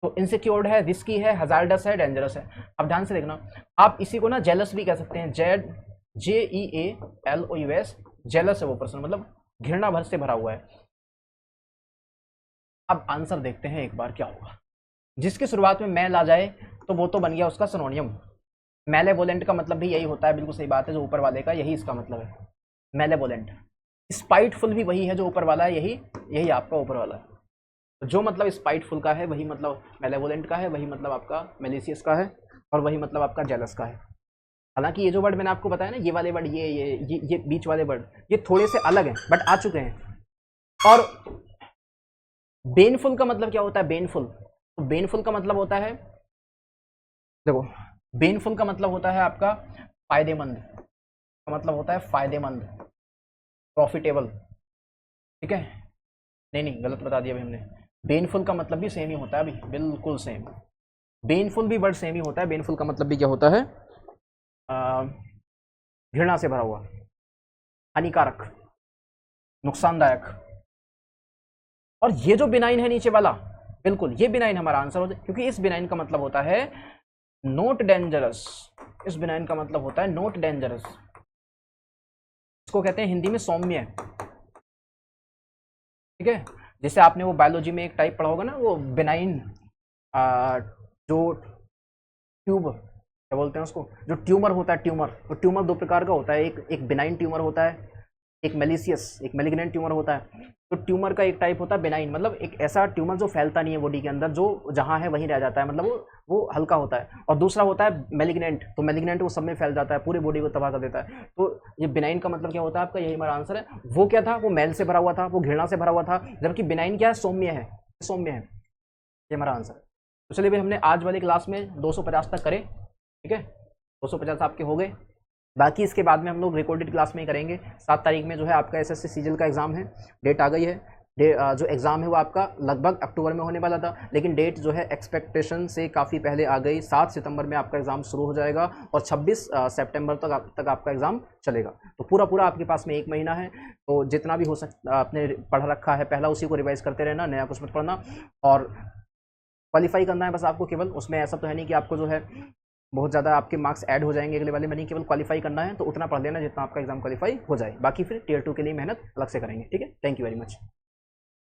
तो इनसिक्योर्ड है, रिस्की है, हजार्डस है, डेंजरस है। अब ध्यान से देखना, आप इसी को ना जेलस भी कह सकते हैं, JEALOUS, जेलस है वो पर्सन, मतलब घृणा भर से भरा हुआ है। अब आंसर देखते हैं एक बार क्या होगा। जिसकी शुरुआत में मैल आ जाए तो वो तो बन गया उसका सिनोनियम। मैलेवोलेंट का मतलब भी यही होता है, बिल्कुल सही बात है, जो ऊपर वाले का यही इसका मतलब है, मैलेवोलेंट। स्पाइटफुल भी वही है जो ऊपर वाला है, यही आपका ऊपर वाला है। तो जो मतलब स्पाइटफुल का है वही मतलब मैलेवोलेंट का है, वही मतलब आपका मैलिशियस का है, और वही मतलब आपका जेलस का है। हालांकि ये जो वर्ड मैंने आपको बताया ना, ये वाले वर्ड, ये बीच वाले वर्ड, ये थोड़े से अलग हैं बट आ चुके हैं। और बेनफुल का मतलब क्या होता है? बेनफुल, तो बेनफुल का मतलब होता है, देखो, बेनफुल का मतलब होता है आपका फायदेमंद, का मतलब होता है फायदेमंद, प्रॉफिटेबल, ठीक है। नहीं गलत बता दिया अभी हमने। बेनफुल का मतलब भी सेम ही होता है अभी, बिल्कुल सेम। बेनफुल भी वर्ड सेम ही होता है। बेनफुल का मतलब भी क्या होता है? घृणा से भरा हुआ, हानिकारक, नुकसानदायक। और ये जो बिनाइन है नीचे वाला, बिल्कुल ये बिनाइन हमारा आंसर होता है, क्योंकि इस बिनाइन का मतलब होता है नॉट डेंजरस। इस बिनाइन का मतलब होता है नॉट डेंजरस। इसको कहते हैं हिंदी में सौम्य, ठीक है। जैसे आपने वो बायोलॉजी में एक टाइप पढ़ा होगा ना, वो बिनाइन, जो ट्यूब क्या बोलते हैं उसको, जो ट्यूमर होता है, ट्यूमर, तो ट्यूमर दो प्रकार का होता है, एक बिनाइन ट्यूमर होता है, एक मेलिशियस, एक मेलिग्नेंट ट्यूमर होता है। तो ट्यूमर का एक टाइप होता है बिनाइन, मतलब एक ऐसा ट्यूमर जो फैलता नहीं है बॉडी के अंदर, जो जहाँ है वहीं रह जाता है, मतलब वो हल्का होता है। और दूसरा होता है मेलिग्नेंट, तो मेलिग्नेंट वो सब में फैल जाता है, पूरी बॉडी को तबाह कर देता है। तो ये बिनाइन का मतलब क्या होता है आपका, यही हमारा आंसर है। वो क्या था? वो मैल से भरा हुआ था, वो घृणा से भरा हुआ था, जबकि बिनाइन क्या है? सौम्य है, सौम्य है। ये हमारा आंसर है। तो चलिए भाई, हमने आज वाली क्लास में 250 तक करे, ठीक है। 250 आपके हो गए। बाकी इसके बाद में हम लोग रिकॉर्डेड क्लास में ही करेंगे। 7 तारीख में जो है आपका SSC सीजीएल का एग्जाम है, डेट आ गई है। जो एग्ज़ाम है वो आपका लगभग अक्टूबर में होने वाला था, लेकिन डेट जो है एक्सपेक्टेशन से काफ़ी पहले आ गई। 7 सितंबर में आपका एग्ज़ाम शुरू हो जाएगा और 26 सितंबर तक आपका एग्ज़ाम चलेगा। तो पूरा आपके पास में 1 महीना है। तो जितना भी हो सकता आपने पढ़ रखा है पहला, उसी को रिवाइज करते रहना, नया कुछ मत पढ़ना, और क्वालिफाई करना है बस आपको केवल। उसमें ऐसा तो है नहीं कि आपको जो है बहुत ज़्यादा आपके मार्क्स ऐड हो जाएंगे अगले वाले में, नहीं, केवल क्वालिफाई करना है। तो उतना पढ़ लेना जितना आपका एग्जाम क्वालिफाई हो जाए, बाकी फिर Tier 2 के लिए मेहनत अलग से करेंगे, ठीक है। Thank you very much.